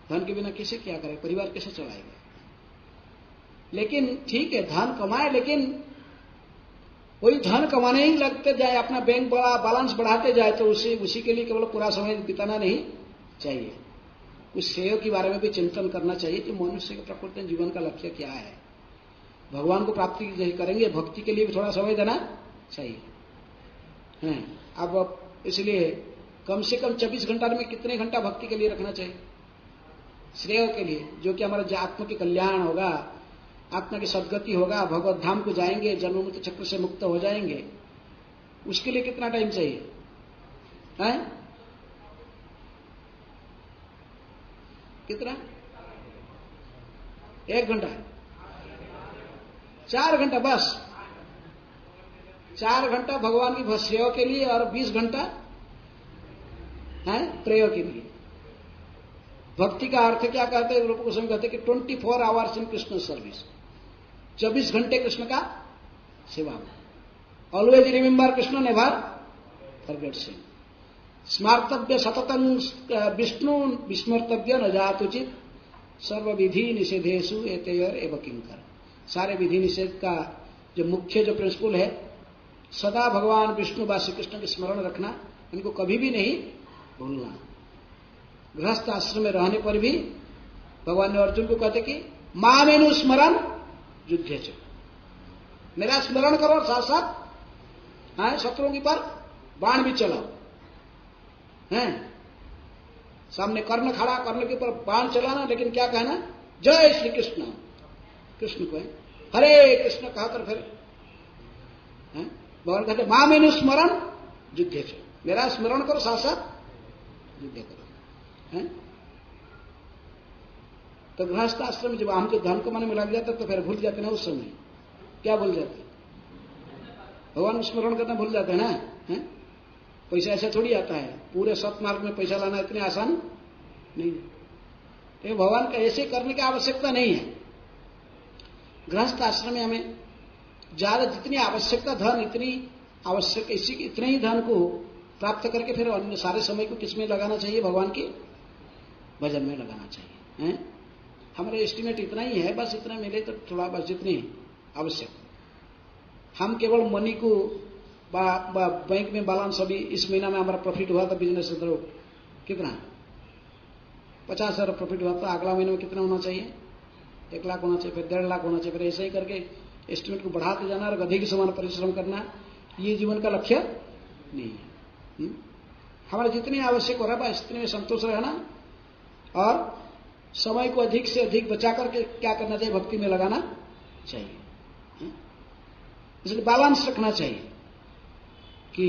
धन के बिना कैसे क्या करे, परिवार कैसे चलाएगा? लेकिन ठीक है, धन कमाए, लेकिन वही धन कमाने ही लगते जाए, अपना बैंक बैलेंस बढ़ाते जाए, तो उसी के लिए केवल पूरा समय बिताना नहीं चाहिए। उस श्रेय के बारे में भी चिंतन करना चाहिए कि मनुष्य के प्रकृति जीवन का लक्ष्य क्या है। भगवान को प्राप्ति करेंगे, भक्ति के लिए भी थोड़ा समय देना चाहिए। अब इसलिए कम से कम 24 घंटा में कितने घंटा भक्ति के लिए रखना चाहिए? श्रेय के लिए, जो कि हमारा आत्मा के कल्याण होगा, आत्मा की सदगति होगा, भगवत धाम को जाएंगे, जन्म मृत्यु चक्र से मुक्त हो जाएंगे। उसके लिए कितना टाइम चाहिए? कितना? 1 घंटा, 4 घंटा बस। 4 घंटा भगवान की श्रेय के लिए और 20 घंटा प्रेय के लिए। भक्ति का अर्थ क्या कहते हैं? लोग उसमें कहते हैं कि 24 आवर्स इन कृष्ण सर्विस, 24 घंटे कृष्ण का सेवा में। Always remember Krishna, never forget him. स्मार्तव्य सततं विष्णु, विस्मर्तव्य न जातुचित, सर्व विधि निषेधेषु एतयोर एव किंकर। सारे विधि निषेध का जो मुख्य जो प्रिंसिपल है, सदा भगवान विष्णु व श्री कृष्ण के स्मरण रखना, इनको कभी भी नहीं भूलना। गृहस्थ आश्रम में रहने पर भी भगवान ने अर्जुन को कहते कि मामेनु स्मरण युद्धे च, मेरा स्मरण करो, साथ साथ शत्रुओं के पर बाण भी चलाओ। सामने कर्ण खड़ा, कर्ण के ऊपर बाण चलाना, लेकिन क्या कहना? जय श्री कृष्ण, कृष्ण को हरे कृष्ण कहकर फिर भगवान कहते मामेनु स्मरण युद्धे च, मेरा स्मरण करो, साथ साथ युद्ध करो। हैं? तो गृहस्थ आश्रम में जब हमको धन कमाने में लग जाता तो फिर भूल जाते ना उस समय। क्या भूल जाते? भगवान को स्मरण करना भूल जाते हैं ना। हैं? पैसा ऐसा थोड़ी आता है, पूरे सतमार्ग में पैसा लाना इतने आसान नहीं है। तो भगवान का ऐसे करने की आवश्यकता नहीं है। गृहस्थ आश्रम में हमें ज्यादा जितनी आवश्यकता धन इतनी आवश्यक इतने ही धन को प्राप्त करके फिर अन्य सारे समय को किसमें लगाना चाहिए? भगवान के भजन में लगाना चाहिए। हैं? हमारा एस्टिमेट इतना ही है, बस इतना मिले तो थोड़ा, बस जितनी आवश्यक। हम केवल मनी को बैंक में बैलेंस, अभी इस महीना में हमारा प्रॉफिट हुआ था बिजनेस से, तो कितना 50,000 प्रॉफिट हुआ था, अगला महीने में कितना होना चाहिए? 1 लाख होना चाहिए, फिर 1.5 लाख होना चाहिए, फिर ऐसे ही करके एस्टिमेट को बढ़ाते जाना और अधिक समान परिश्रम करना, ये जीवन का लक्ष्य नहीं है। हमारा जितनी आवश्यक हो रहा है इतने में संतोष रहना और समय को अधिक से अधिक बचा करके क्या करना चाहिए? भक्ति में लगाना चाहिए। इसलिए बैलेंस रखना चाहिए कि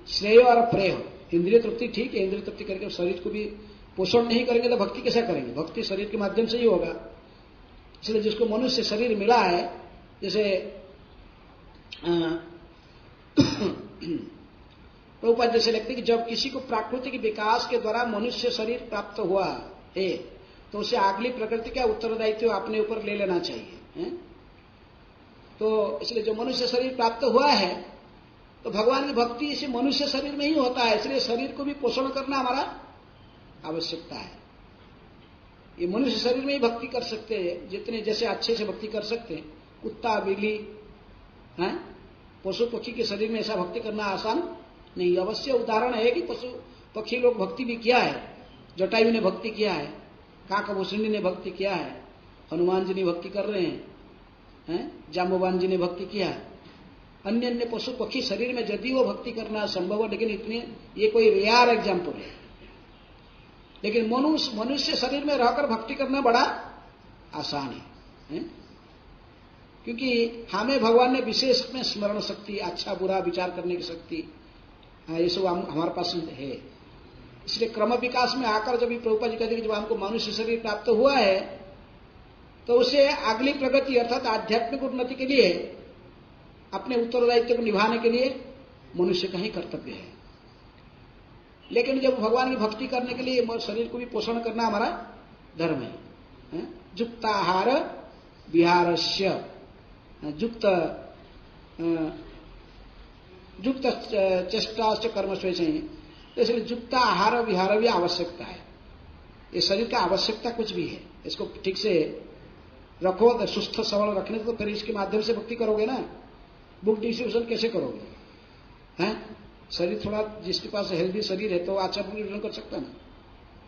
श्रेय और प्रेय। इंद्रिय तृप्ति ठीक है, इंद्रिय तृप्ति करके शरीर को भी पोषण नहीं करेंगे तो भक्ति कैसे करेंगे? भक्ति शरीर के माध्यम से ही होगा। इसलिए जिसको मनुष्य शरीर मिला है, जैसे प्रभुपाद जैसे लगते कि जब किसी को प्राकृतिक विकास के द्वारा मनुष्य शरीर प्राप्त हुआ है तो उसे अगली प्रकृति का उत्तरदायित्व अपने ऊपर ले लेना चाहिए। तो इसलिए जो मनुष्य शरीर प्राप्त हुआ है तो भगवान की भक्ति इसी मनुष्य शरीर में ही होता है। इसलिए शरीर को भी पोषण करना हमारा आवश्यकता है। ये मनुष्य शरीर में ही भक्ति कर सकते हैं, जितने जैसे अच्छे से भक्ति कर सकते हैं। कुत्ता बिल्ली हैं, पशु पक्षी के शरीर में ऐसा भक्ति करना आसान नहीं। अवश्य उदाहरण है कि पशु पक्षी लोग भक्ति भी किया है। जटायु ने भक्ति किया है, काकभूषणी ने भक्ति किया है, हनुमान जी ने भक्ति कर रहे हैं, जाम्बवान जी ने भक्ति किया है। अन्य अन्य पशु पक्षी शरीर में यदि वो भक्ति करना संभव है, लेकिन इतने ये कोई रेयर एग्जाम्पल है। लेकिन मनुष्य शरीर में रहकर भक्ति करना बड़ा आसान है, क्योंकि हमें भगवान ने विशेष में स्मरण शक्ति, अच्छा बुरा विचार करने की शक्ति, ये सब हमारे पास है। इसलिए क्रम विकास में आकर जब प्रभुपाद जी कहते हैं कि जब हमको मनुष्य शरीर प्राप्त हुआ है तो उसे अगली प्रगति अर्थात आध्यात्मिक उन्नति के लिए, अपने उत्तरदायित्व को निभाने के लिए मनुष्य का ही कर्तव्य है। लेकिन जब भगवान की भक्ति करने के लिए शरीर को भी पोषण करना हमारा धर्म है। युक्ताहार विहारस्य युक्त चेष्टा कर्म स्वेच्छा, इसलिए युक्त आहार विहार भी आवश्यकता है। ये शरीर का आवश्यकता कुछ भी है, इसको ठीक से रखो तो सुस्थ सबल रखने तो फिर इसके माध्यम से भक्ति करोगे ना। बुक डिस्ट्रीब्यूशन कैसे करोगे? हैं? शरीर थोड़ा, जिसके पास हेल्दी शरीर है तो अच्छा बुक डिस्ट्रीब्यूशन कर सकता है ना,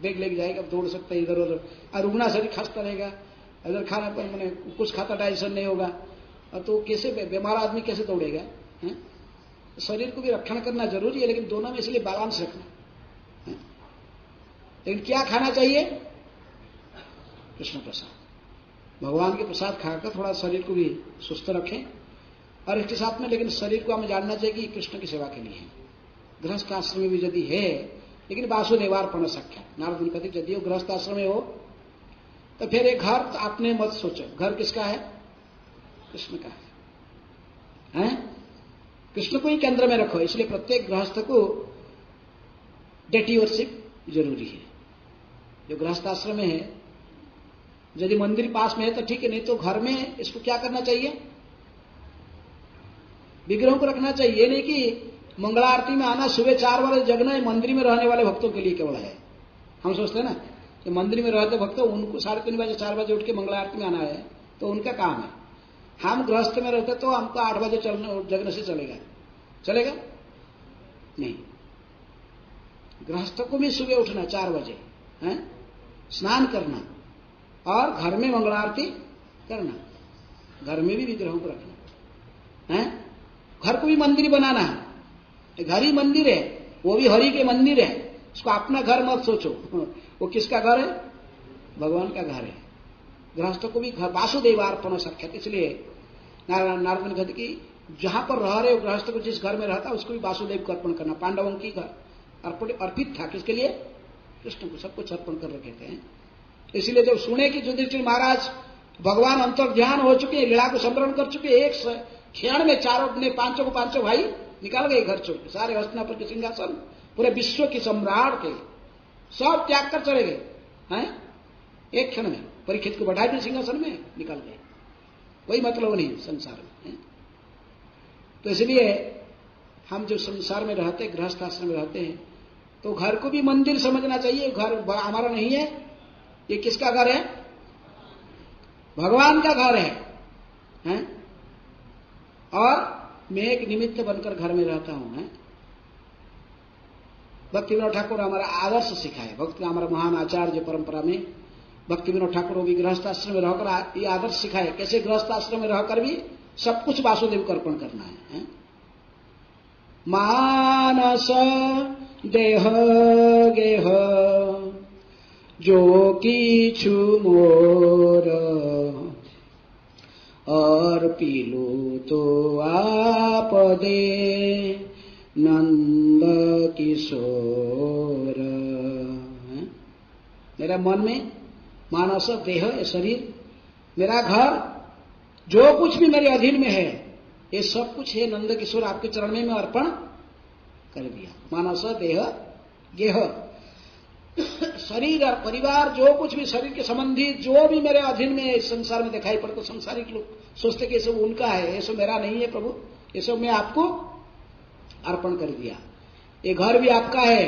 बैग लेके जाएगा, दौड़ सकता है इधर उधर। और रुगना शरीर खांसता रहेगा, अगर खाना पर मैंने कुछ खाता डाइजेशन नहीं होगा तो कैसे बीमार आदमी कैसे दौड़ेगा? शरीर को भी रक्षण करना जरूरी है, लेकिन दोनों में इसलिए बैलेंस रखना। लेकिन क्या खाना चाहिए? कृष्ण प्रसाद, भगवान के प्रसाद खाकर थोड़ा शरीर को भी सुस्त रखें और इसके साथ में, लेकिन शरीर को हमें जानना चाहिए कि कृष्ण की सेवा के लिए है। गृहस्थ आश्रम में भी यदि है, लेकिन वासुदेवार्पण सख्या, नारद मुनि कहते यदि वो गृहस्थ आश्रम में हो तो फिर एक घर तो आपने मत सोचो, घर किसका है? कृष्ण का है। कृष्ण को ही केंद्र में रखो। इसलिए प्रत्येक गृहस्थ को डेटी वर्शिप जरूरी है। जो गृहस्थ आश्रम में है, यदि मंदिर पास में है तो ठीक है, नहीं तो घर में इसको क्या करना चाहिए? विग्रहों को रखना चाहिए। ये नहीं कि मंगला आरती में आना, सुबह 4 बजे जगना मंदिर में रहने वाले भक्तों के लिए केवल है। हम सोचते हैं ना कि मंदिर में रहते भक्त उनको 3:30 बजे 4 बजे उठ के मंगला आरती में आना है तो उनका काम है। हम गृहस्थ में रहते तो हमको 8 बजे जगने से चलेगा नहीं। गृहस्थ को भी सुबह उठना 4 बजे, स्नान करना और घर में मंगला आरती करना, घर में भी विग्रहों को रखना, घर को भी मंदिर बनाना है। घर ही मंदिर है, वो भी हरि के मंदिर है। उसको अपना घर मत सोचो, वो किसका घर है? भगवान का घर है। गृहस्थ को भी घर वासुदेवार्पण सख्या, इसलिए नारद मुनि कहते कि जहां पर रह रहे हो गृहस्थ को, जिस घर में रहता उसको भी वासुदेव को अर्पण करना। पांडवों की घर अर्पित था किसके लिए? कृष्ण को सब कुछ अर्पण कर रखे थे। इसलिए जब सुने कि युधिष्ठिर महाराज भगवान अंतर ध्यान हो चुके हैं, लीला को स्मरण कर चुके, एक क्षण में चारों ने पांचों भाई निकाल गए घर छोड़ के, सारे हस्तिनापुर के सिंहासन, पूरे विश्व की सम्राट के सब त्याग कर चले गए हैं एक क्षण में। परीक्षित को बढ़ाए भी सिंहासन में निकल गए, कोई मतलब नहीं संसार में। तो इसलिए हम जो संसार में रहते, गृहस्थ आश्रम में रहते हैं, तो घर को भी मंदिर समझना चाहिए। घर हमारा नहीं है, ये किसका घर है? भगवान का घर है? और मैं एक निमित्त बनकर घर में रहता हूं। भक्ति विनोद ठाकुर हमारा आदर्श सिखाए, भक्ति हमारा महान आचार्य परंपरा में भक्ति विनोद ठाकुर भी गृहस्थ आश्रम में रहकर ये आदर्श सिखाए, कैसे गृहस्थ आश्रम में रहकर भी सब कुछ वासुदेव को अर्पण करना है। मानस देह गेह जो किछु मोर और पीलू तो आप दे नंद किशोर। मेरा मन में मानस देह शरीर, मेरा घर, जो कुछ भी मेरे अधीन में है, ये सब कुछ है नंद किशोर आपके चरण में मैं अर्पण कर दिया। मानस देह गेह, शरीर और परिवार, जो कुछ भी शरीर के संबंधी जो भी मेरे अधीन में इस संसार में दिखाई पड़ता, संसारिक लोग सोचते कि ये सब उनका है, ये सब मेरा नहीं है प्रभु, ये सब मैं आपको अर्पण कर दिया। ये घर भी आपका है,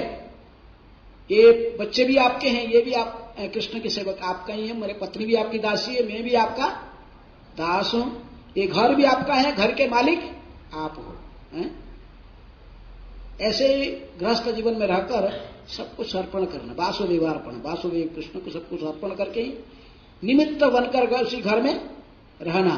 ये बच्चे भी आपके हैं, ये भी आप कृष्ण के सेवक आपका ही है, मेरे पत्नी भी आपकी दासी है, मैं भी आपका दास हूं, ये घर भी आपका है, घर के मालिक आप हो। ऐसे ही गृहस्थ जीवन में रहकर सब कुछ अर्पण करना, वासुदेवार्पण, वासुदेव कृष्ण को सब कुछ अर्पण करके ही निमित्त बनकर उसी घर में रहना।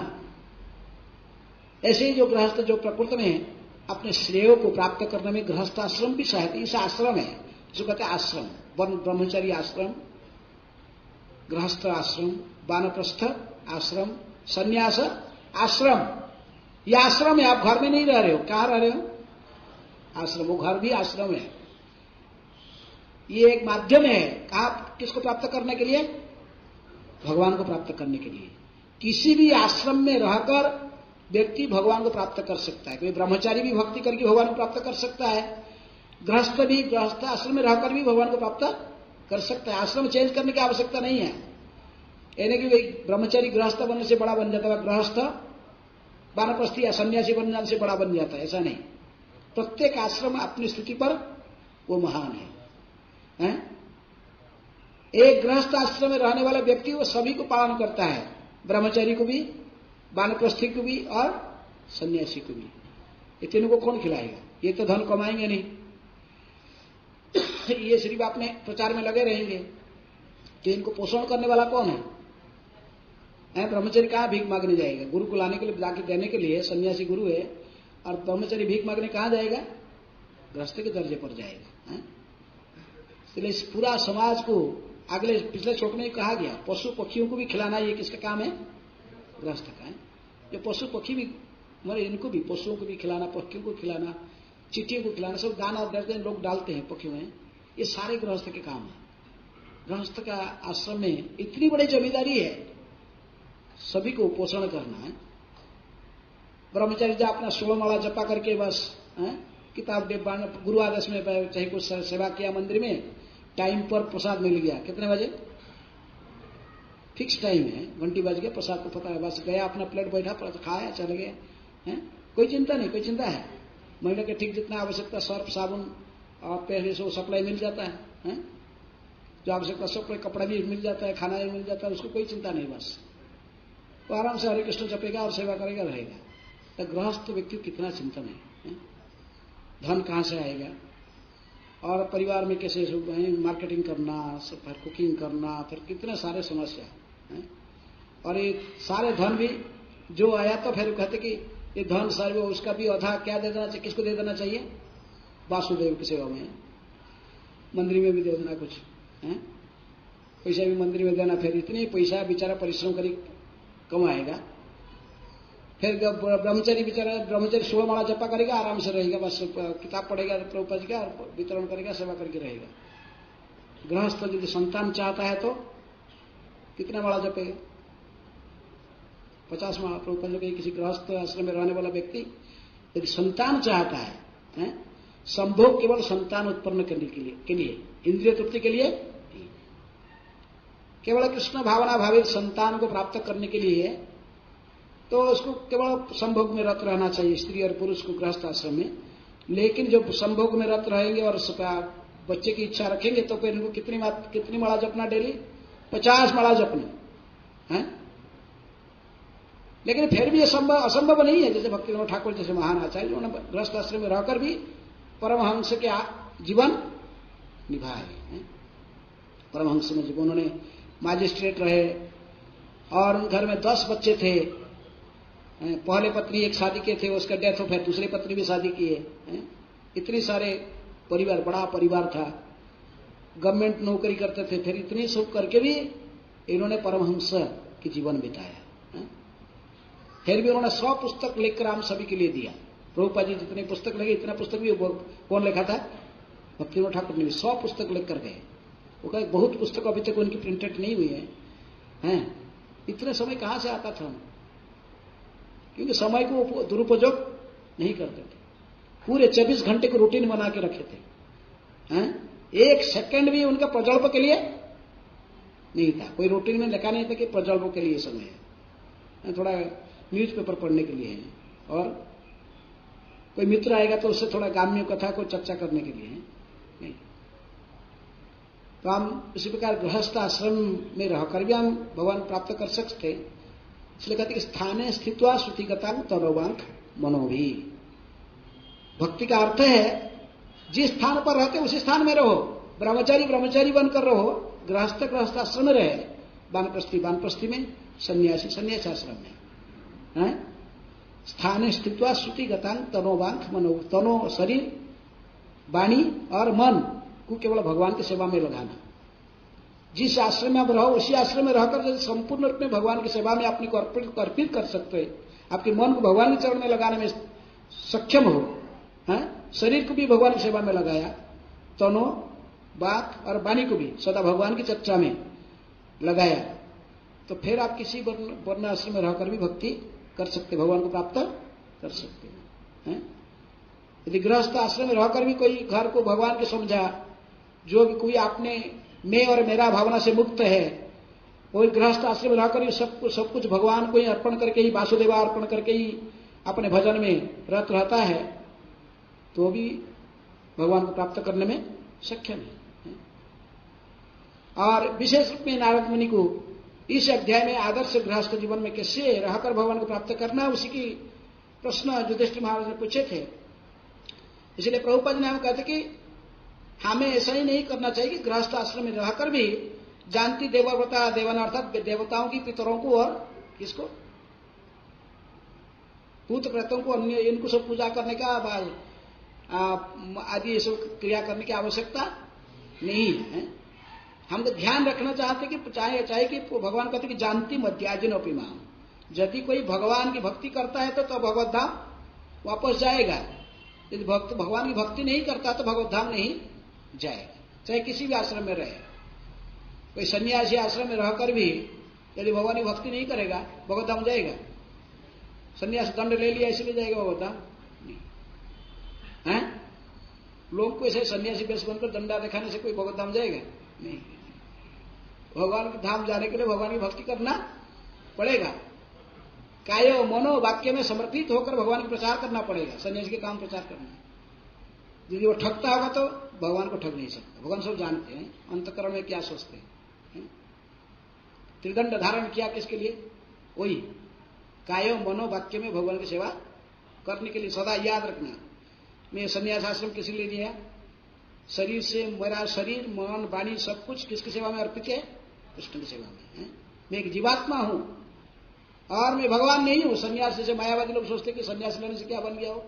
ऐसे ही जो गृहस्थ जो प्रकृति में अपने श्रेय को प्राप्त करने में गृहस्थ आश्रम भी सहायता, इस आश्रम है जो कहते हैं आश्रम, वन ब्रह्मचर्य आश्रम, गृहस्थ आश्रम, वानप्रस्थ आश्रम, संन्यास आश्रम, ये आश्रम है। आप घर में नहीं रह रहे हो, कहां रह रहे हो? आश्रम, वो घर भी आश्रम है। ये एक माध्यम है, कहा किसको प्राप्त करने के लिए? भगवान को प्राप्त करने के लिए। किसी भी आश्रम में रहकर व्यक्ति भगवान को प्राप्त कर सकता है। कोई ब्रह्मचारी भी भक्ति करके भगवान को प्राप्त कर सकता है, गृहस्थ भी गृहस्थ आश्रम में रहकर भी भगवान को प्राप्त कर सकता है। आश्रम चेंज करने की आवश्यकता नहीं है, यानी कि भाई ब्रह्मचारी गृहस्थ बनने से बड़ा बन जाता है, गृहस्थ वानप्रस्थी या सन्यासी बन जाने से बड़ा बन जाता है, ऐसा नहीं। प्रत्येक आश्रम अपनी स्थिति पर वो महान है। एक गृहस्थ आश्रम में रहने वाला व्यक्ति वो सभी को पालन करता है, ब्रह्मचारी को भी, वानप्रस्थी को भी और सन्यासी को भी। ये तीनों को कौन खिलाएगा? ये तो धन कमाएंगे नहीं, ये सिर्फ अपने प्रचार में लगे रहेंगे, तो इनको पोषण करने वाला कौन है? ब्रह्मचारी कहां भीख मांगने जाएगा? गुरु को लाने के लिए, जाके देने के लिए सन्यासी गुरु है, और ब्रह्मचारी भीख मांगने कहां जाएगा? गृहस्थ के दर्जे पर जाएगा। इसलिए इस पूरा समाज को अगले पिछले श्लोक में कहा गया, पशु पक्षियों को भी खिलाना ये किसका काम है? गृहस्थ का है। जो पशु पक्षी भी मरे, इनको भी, पशुओं को भी खिलाना, पक्षियों को खिलाना, चींटियों को खिलाना, सब दाना देते हैं, लोग डालते हैं पक्षियों में, ये सारे गृहस्थ के काम है। गृहस्थ का आश्रम में इतनी बड़ी जिम्मेदारी है, सभी को पोषण करना है। ब्रह्मचारी जो अपना 16 माला जपा करके बस किताब गुरु आदेश में चाहे कुछ सेवा किया मंदिर में, टाइम पर प्रसाद मिल गया, कितने बजे फिक्स टाइम है, घंटी बज गया, प्रसाद को पता है, बस गया अपना प्लेट बैठा, खाया, चल गया, कोई चिंता नहीं। कोई चिंता है? महिला के ठीक जितना आवश्यकता, सर्फ साबुन और पहले से वो सप्लाई मिल जाता है, जो आवश्यकता सब, कपड़ा भी मिल जाता है, खाना भी मिल जाता है, उसको कोई चिंता नहीं, बस वो आराम से हरे कृष्ण जपेगा और सेवा करेगा, रहेगा। तो गृहस्थ व्यक्ति कितना चिंतन है, धन कहां से आएगा, और परिवार में कैसे मार्केटिंग करना, फिर कुकिंग करना, फिर कितने सारे समस्या है। और ये सारे धन भी जो आया तो फिर कहते कि ये धन सारे, उसका भी आधा क्या दे देना चाहिए? किसको दे देना चाहिए? वासुदेव की सेवा में, मंदिर में भी दे देना कुछ, पैसा भी मंदिर में देना। फिर इतने पैसा बेचारा परिश्रम करी कमाएगा, फिर ब्रह्मचारी बेचारा, ब्रह्मचारी 16 माला जपा करेगा, आराम से रहेगा, बस किताब पढ़ेगा प्रभुपाद जी का और वितरण करेगा, सेवा करके रहेगा। गृहस्थ यदि संतान चाहता है तो कितना माला जपेगा? 50 माला। प्रभुपाद जी किसी गृहस्थ आश्रम में रहने वाला व्यक्ति यदि संतान चाहता है, संभोग केवल संतान उत्पन्न करने के लिए इंद्रिय तृप्ति के लिए, केवल कृष्ण भावना भावित संतान को प्राप्त करने के लिए है, तो उसको केवल संभोग में रत रहना चाहिए, स्त्री और पुरुष को गृहस्थ आश्रम में। लेकिन जब संभोग में रत रहेंगे और बच्चे की इच्छा रखेंगे तो फिर इनको कितनी माला जपना डेली? 50 माला जपना है। लेकिन फिर भी ये असंभव नहीं है। जैसे भक्ति विनोद ठाकुर जैसे महान आचार्य, उन्होंने गृहस्थ आश्रम में रहकर भी परमहंस के जीवन निभाए। परमहंस में जब उन्होंने मैजिस्ट्रेट रहे और उन घर में 10 बच्चे थे, पहले पत्नी एक शादी किए थे, उसका डेथ हो, फिर दूसरी पत्नी भी शादी किए, इतने सारे परिवार, बड़ा परिवार था, गवर्नमेंट नौकरी करते थे, फिर इतनी सब करके भी इन्होंने परमहंस के जीवन बिताया। फिर भी उन्होंने 100 पुस्तक लिखकर हम सभी के लिए दिया। प्रभुपाद जी जितने पुस्तक लगे, इतना पुस्तक भी कौन लिखा था? भक्ति विनोद ठाकुर ने भी 100 पुस्तक लिख कर गए। वो कहे बहुत पुस्तक अभी तक उनकी प्रिंटेड नहीं हुई है। इतने समय कहां से आता था? क्योंकि समय को दुरुपयोग नहीं करते थे। पूरे 24 घंटे को रूटीन बना के रखे थे। एक सेकंड भी उनका प्रजल्प के लिए नहीं था। कोई रूटीन में लिखा नहीं था कि प्रजल्प के लिए समय है, थोड़ा न्यूज़पेपर पढ़ने के लिए है, और कोई मित्र आएगा तो उससे थोड़ा गाम्य कथा को चर्चा करने के लिए है, नहीं। तो हम इसी प्रकार गृहस्थ आश्रम में रहकर भी हम भगवान प्राप्त कर सकते। इसलिए कहते कि स्थाने स्थित्वा श्रुतिगता तनोवांक मनोभी। भक्ति का अर्थ है जिस स्थान पर रहते उसी स्थान में रहो। ब्रह्मचारी ब्रह्मचारी बनकर रहो, गृहस्थ गृहस्थ आश्रम में रहे, वानप्रस्थी वानप्रस्थी में, सन्यासी सन्यास आश्रम में। स्थाने स्थित्वा श्रुतिगतांग तनोवांक मनो। तनो शरीर, वाणी और मन को केवल भगवान की सेवा में लगाना। जिस आश्रम में आप रहो उसी आश्रम में रहकर यदि संपूर्ण रूप में भगवान की सेवा में अपने को अर्पित कर सकते हैं, आपके मन को भगवान के चरण में लगाने में सक्षम हो, शरीर को भी भगवान की सेवा में लगाया, तनो बात और वाणी को भी सदा भगवान की चर्चा में लगाया, तो फिर आप किसी वर्ण आश्रम में रहकर भी भक्ति कर सकते, भगवान को प्राप्त कर सकते हैं। यदि गृहस्थ आश्रम में रहकर भी कोई घर को भगवान के समझा, जो भी कोई आपने मैं और मेरा भावना से मुक्त है, कोई गृहस्थ आश्रम में रहकर भी सब कुछ भगवान को ही अर्पण करके ही, वासुदेवा अर्पण करके ही अपने भजन में रत रहता है, तो भी भगवान को प्राप्त करने में सक्षम है। और विशेष रूप में नारद मुनि को इस अध्याय में आदर्श गृहस्थ जीवन में कैसे रहकर भगवान को प्राप्त करना, उसी की प्रश्न युधिष्ठिर महाराज ने पूछे थे। इसलिए प्रभुपाद जी ने हम कहते कि हमें ऐसा ही नहीं करना चाहिए कि गृहस्थ आश्रम में रहकर भी जानती देवव्रता देवाना अर्थात देवताओं की, पितरों को और किसको, भूत प्रेतों को, अन्य इनको सब पूजा करने का आदि सब क्रिया करने की आवश्यकता नहीं है। हम तो ध्यान रखना चाहते कि चाहे कि भगवान कहते कि जानती मध्याजिन अपिमाम, यदि कोई भगवान की भक्ति करता है तो भगवत धाम वापस जाएगा, यदि भक्त भगवान की भक्ति नहीं करता तो भगवत धाम नहीं जाएगा, चाहे किसी भी आश्रम में रहे। कोई सन्यासी आश्रम में रहकर भी यदि भगवान की भक्ति नहीं करेगा भगवत धाम जाएगा? सन्यास दंड ले लिया इसलिए जाएगा भगवत धाम? नहीं। लोग को ऐसे सन्यासी वेश बनकर दंडा दिखाने से कोई भगवत धाम जाएगा? नहीं। भगवान के धाम जाने के लिए भगवान की भक्ति करना पड़ेगा। कायो मनो वाक्य में समर्पित होकर भगवान का प्रचार करना पड़ेगा। सन्यासी के काम प्रचार करना। यदि वो ठगता होगा तो भगवान को ठग नहीं सकता। भगवान सब जानते हैं अंतकरण में क्या सोचते हैं। त्रिदंड धारण किया किसके लिए? वही कायो मनो वाक्य में भगवान की सेवा करने के लिए। सदा याद रखना, मैं संन्यास आश्रम किस लिए लिया? शरीर से, मेरा शरीर मन वाणी सब कुछ किसकी सेवा में अर्पित है? कृष्ण की सेवा में। मैं एक जीवात्मा हूं और मैं भगवान नहीं हूं। सन्यास जैसे मायावादी लोग सोचते कि सन्यास लेने से क्या बन गया हो,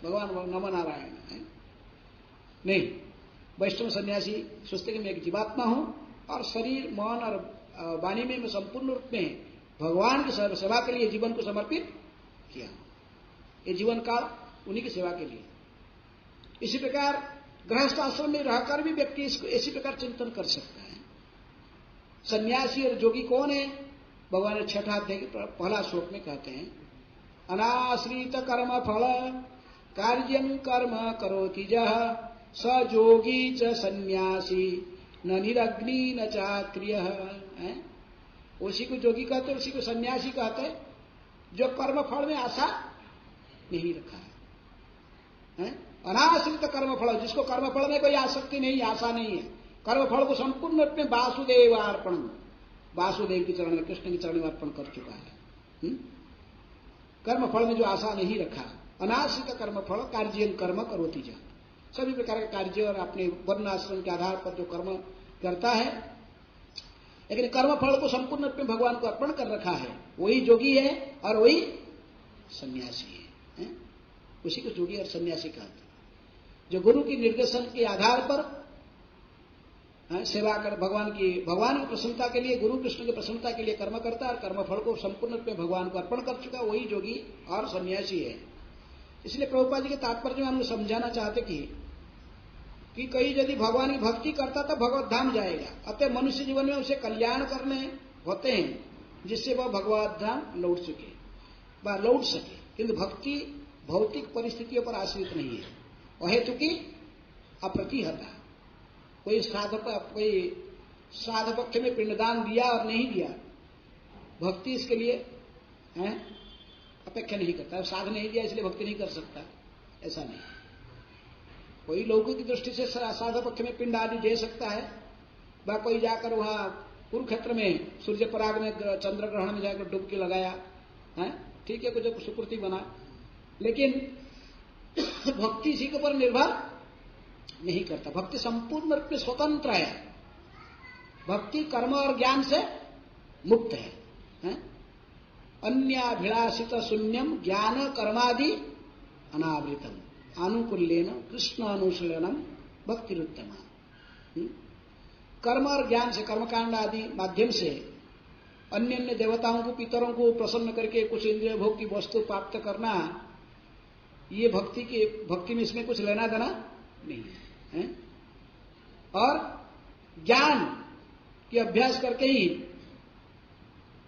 भगवान नमन नारायण। नहीं, वैष्णव सन्यासी सोचते कि मैं एक जीवात्मा हूं और शरीर मन और वाणी में मैं संपूर्ण रूप में भगवान की सेवा के लिए जीवन को समर्पित किया। ये जीवन काल उन्हीं की सेवा के लिए। इसी प्रकार गृहस्थ आश्रम में रहकर भी व्यक्ति इसको इसी प्रकार चिंतन कर सकता है। सन्यासी और जोगी कौन है? भगवान ने छठा अध्याय के पहला श्लोक में कहते हैं, अनाश्रित कर्म फल कार्यं कर्म करोति जह स जोगी च सन्यासी न निरग्नि न चाक्रिय। उसी को जोगी कहते हैं, उसी को सन्यासी कहते हैं, जो कर्म फल में आशा नहीं रखा है। अनाश्रित कर्म फल, जिसको कर्म फल में कोई आसक्ति नहीं, आशा नहीं है, कर्म फल को संपूर्ण रूप में वासुदेव अर्पण, वासुदेव के चरण में, कृष्ण के चरण में अर्पण कर चुका है। कर्म फल में जो आशा नहीं रखा, अनाश्रित कर्म फल कार्य कर्म करोति जा, सभी प्रकार के कार्य और अपने वर्ण आश्रम के आधार पर जो कर्म करता है, लेकिन कर्म फल को संपूर्ण रूप में भगवान को अर्पण कर रखा है, वही जोगी है और वही सन्यासी है। उसी को जोगी और सन्यासी कहते हैं, जो गुरु की निर्देशन के आधार पर सेवा कर, भगवान की प्रसन्नता के लिए, गुरु कृष्ण की प्रसन्नता के लिए कर्म करता है और कर्म फल को संपूर्ण रूप में भगवान को अर्पण कर चुका, वही जोगी और सन्यासी है। इसलिए प्रभुपाद जी के तात्पर्य में हम समझाना चाहते कि कहीं यदि भगवान की भक्ति करता तो भगवत धाम जाएगा, अतः मनुष्य जीवन में उसे कल्याण करने होते हैं जिससे वह भगवत धाम लौट सके। किंतु भक्ति भौतिक परिस्थितियों पर आश्रित नहीं है, वह हेतु की अप्रतिहता। कोई श्राद्ध पक्ष में पिंडदान दिया और नहीं दिया, भक्ति इसके लिए अपेक्षा नहीं करता। श्राद्ध नहीं दिया इसलिए भक्ति नहीं कर सकता, ऐसा नहीं। कोई लोगों की दृष्टि से श्राद्ध पक्ष में पिंड आदि दे सकता है, वह कोई जाकर वहां कुरुक्षेत्र में सूर्य पराग में चंद्र ग्रहण में जाकर डुबकी लगाया, ठीक है, कुछ सुकृति बना, लेकिन भक्ति इसी के ऊपर निर्भर नहीं करता। भक्ति संपूर्ण रूप में स्वतंत्र है, भक्ति कर्म और ज्ञान से मुक्त है। अन्याभिलाषित शून्यम ज्ञान कर्मादि अनावृतम आनुकूल्येन कृष्ण अनुशीलनम भक्तिरुत्तमा। कर्म और ज्ञान से, कर्मकांड आदि माध्यम से अन्य अन्य देवताओं को, पितरों को प्रसन्न करके कुछ इंद्रिय भोग की वस्तु प्राप्त करना, ये भक्ति में इसमें कुछ लेना देना नहीं है। और ज्ञान की अभ्यास करके ही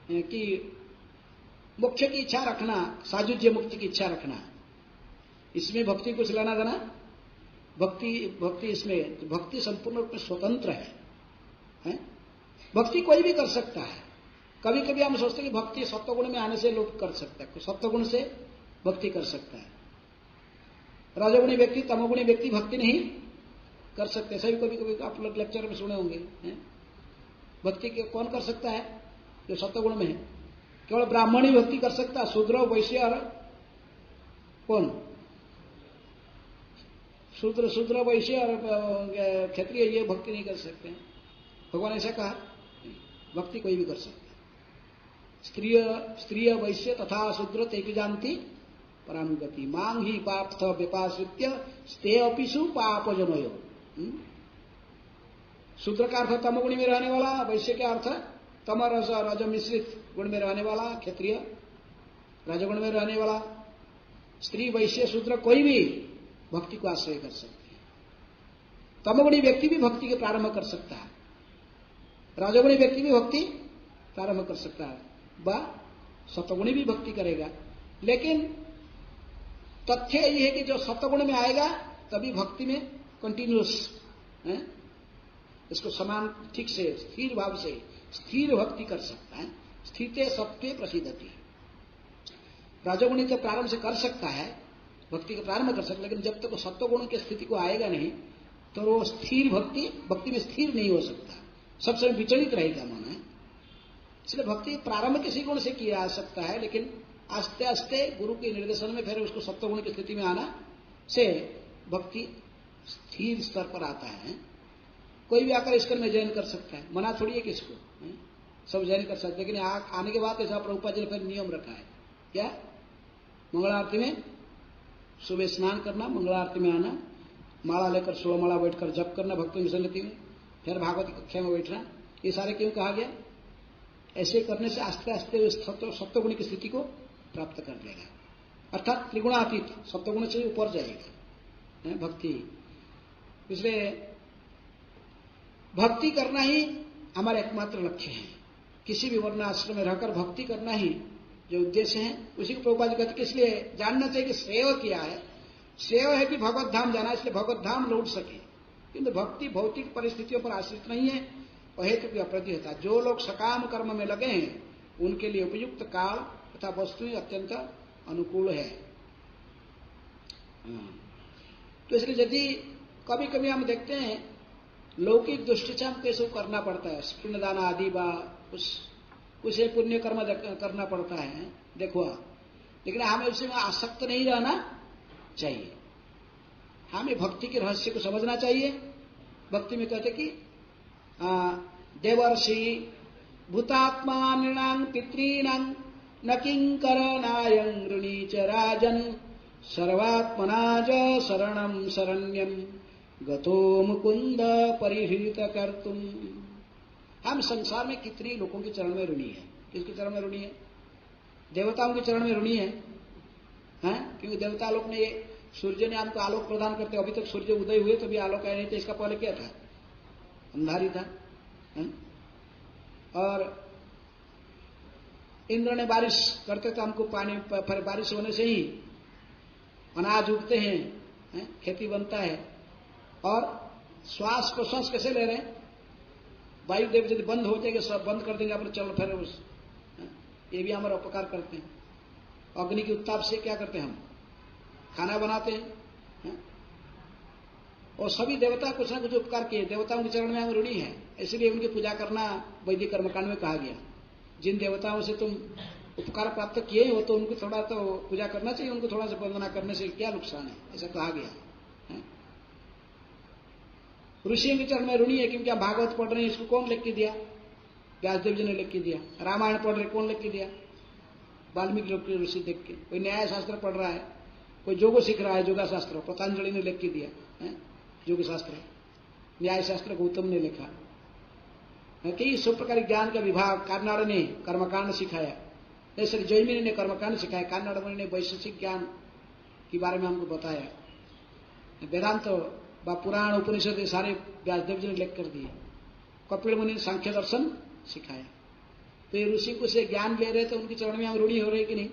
कि मोक्ष की इच्छा रखना, सायुज्य मुक्ति की इच्छा रखना, इसमें भक्ति कुछ लेना देना भक्ति इसमें, भक्ति संपूर्ण रूप में स्वतंत्र है। भक्ति कोई भी कर सकता है। कभी कभी हम सोचते हैं कि भक्ति सत्वगुण में आने से लोग कर सकते हैं, सत्वगुण से भक्ति कर सकता है, रजोगुणी व्यक्ति, तमोगुणी व्यक्ति भक्ति नहीं कर सकते। सभी कभी कभी आप लोग लेक्चर में सुने होंगे, भक्ति के कौन कर सकता है? जो सत्वगुण में है। केवल ब्राह्मण ही भक्ति कर सकता है, शूद्र वैश्य और कौन? शूद्र वैश्य और क्षत्रिय ये भक्ति नहीं कर सकते हैं। भगवान ऐसा कहा, भक्ति कोई भी कर सकता है। स्त्रीय वैश्य तथा शूद्र ते जानती परानुगति मांग ही पार्थ व्यपाश्रित्य स्ते अपिसु पाप जनयो। शूद्र का अर्थ तमगुणी में रहने वाला, वैश्य का अर्थ तम रज मिश्रित गुण में रहने वाला, क्षत्रिय रजगुण में रहने वाला, स्त्री वैश्य शूद्र कोई भी भक्ति को आश्रय कर सकते हैं। तमगुणी व्यक्ति भी भक्ति के प्रारंभ कर सकता है, रजगुणी व्यक्ति भी भक्ति प्रारंभ कर सकता है, वह सतगुणी भी भक्ति करेगा। लेकिन तथ्य यह है कि जो सत्वगुण में आएगा तभी भक्ति में कंटिन्यूस, इसको समान ठीक से स्थिर भाव से स्थिर भक्ति कर सकता है। स्थिते सत्वे प्रसिद्धति। राजगुणी तो प्रारंभ से कर सकता है, भक्ति का प्रारंभ कर सकता है, लेकिन जब तक वो सत्वगुण की स्थिति को आएगा नहीं तो वो स्थिर भक्ति में स्थिर नहीं हो सकता, सब समय विचलित रहेगा मन है। इसलिए भक्ति प्रारंभ किसी गुण से किया जा सकता है, लेकिन आस्ते आस्ते गुरु के निर्देशन में फिर उसको सत्वगुण की स्थिति में आना से भक्ति स्थिर स्तर पर आता है। कोई भी आकर इसकर में जॉइन कर सकता है, मना थोड़ी है किसको, सब जॉइन कर सकते, लेकिन आने के बाद ऐसा प्रभुपाद जी ने फिर नियम रखा है। क्या? मंगल आरती में सुबह स्नान करना, मंगल आरती में आना, माला लेकर 16 माला बैठकर जप करना भक्तों की सन्निधि में, फिर भागवत कक्षा में बैठना, ये सारे क्यों कहा गया? ऐसे करने से आस्ते आस्ते सत्वगुण की स्थिति को प्राप्त कर लेगा, अर्थात त्रिगुणातीत सत्वगुण से ऊपर जाएगा भक्ति। इसलिए भक्ति करना ही हमारा एकमात्र लक्ष्य है। किसी भी वर्ण आश्रम में रहकर भक्ति करना ही जो उद्देश्य है, उसी को प्रभुपाद कहते कि इसलिए जानना चाहिए कि श्रेय क्या है। श्रेय है कि भगवत धाम जाना, इसलिए भगवत धाम लौट सके। किंतु भक्ति भौतिक परिस्थितियों पर आश्रित नहीं है और हेतु की अप्रतिहता। जो लोग सकाम कर्म में लगे हैं उनके लिए उपयुक्त काल तथा वस्तु अत्यंत अनुकूल है। तो इसलिए यदि कभी कभी हम देखते हैं लौकिक दृष्टि से हमको सब करना पड़ता है, पुण्यदान आदि बा कुछ पुण्य कर्म करना पड़ता है, देखो, लेकिन हमें उसमें आसक्त नहीं रहना चाहिए। हमें भक्ति के रहस्य को समझना चाहिए। भक्ति में कहते कि देवर्षि भूतात्मा नृणां पितॄणां न किंकरनायं ऋणी च राजन् सर्वात्मना च शरणं शरण्यं गतो मुकुंद परिहृत कर्तुम। हम संसार में कितने लोगों के चरण में ऋणी है। किसके चरण में ऋणी है? देवताओं के चरण में ऋणी है, क्योंकि देवता लोग ने सूर्य ने हमको आलोक प्रदान करते, अभी तक सूर्य उदय हुए तो भी आलोक आया नहीं था। इसका पहले क्या था? अंधारी था। और इंद्र ने बारिश करते तो हमको पानी, बारिश होने से ही अनाज उगते हैं, खेती बनता है। और श्वास प्रश्वास कैसे ले रहे हैं? वायुदेव यदि बंद हो जाएंगे, सब बंद कर देंगे अपने, चलो फिर ये भी हमारा उपकार करते हैं। अग्नि के उत्ताप से क्या करते हैं? हम खाना बनाते हैं। और सभी देवता कुछ ना कुछ उपकार किए। देवताओं के चरण में हम ऋणी हैं, इसलिए उनकी पूजा करना वैदिक कर्मकांड में कहा गया। जिन देवताओं से तुम उपकार प्राप्त किए हो तो उनको थोड़ा तो पूजा करना चाहिए, उनको थोड़ा सा वंदना करने से क्या नुकसान है, ऐसा कहा गया है। ऋषियों के चरण में ऋणी है, क्योंकि आप भागवत पढ़ रहे हैं, इसको कौन लिख के दिया? व्यासदेव जी ने लिख के दिया। रामायण पढ़ रहे, कौन लिख के दिया? वाल्मीकि ऋषि देख के। कोई न्याय शास्त्र पढ़ रहा है, कोई जोगो सीख रहा है, योगा शास्त्र पतंजलि ने लिख के दिया है। योग शास्त्र, न्याय शास्त्र गौतम ने लिखा। कई सब प्रकार ज्ञान का विभाग कार्नाड ने कर्मकांड सिखाया, ऐसे जैमिनी ने कर्मकांड सिखाया, कार्नाड ने वैशेषिक ज्ञान के बारे में हमको बताया। वेदांत व पुराण उपनिषद सारे व्यासदेव जी ने लिख कर दिए। कपिल मुनि ने सांख्य दर्शन सिखाया। तो ये ऋषि को से ज्ञान ले रहे थे, उनके चरण में हम ऋणी हो रहे कि नहीं?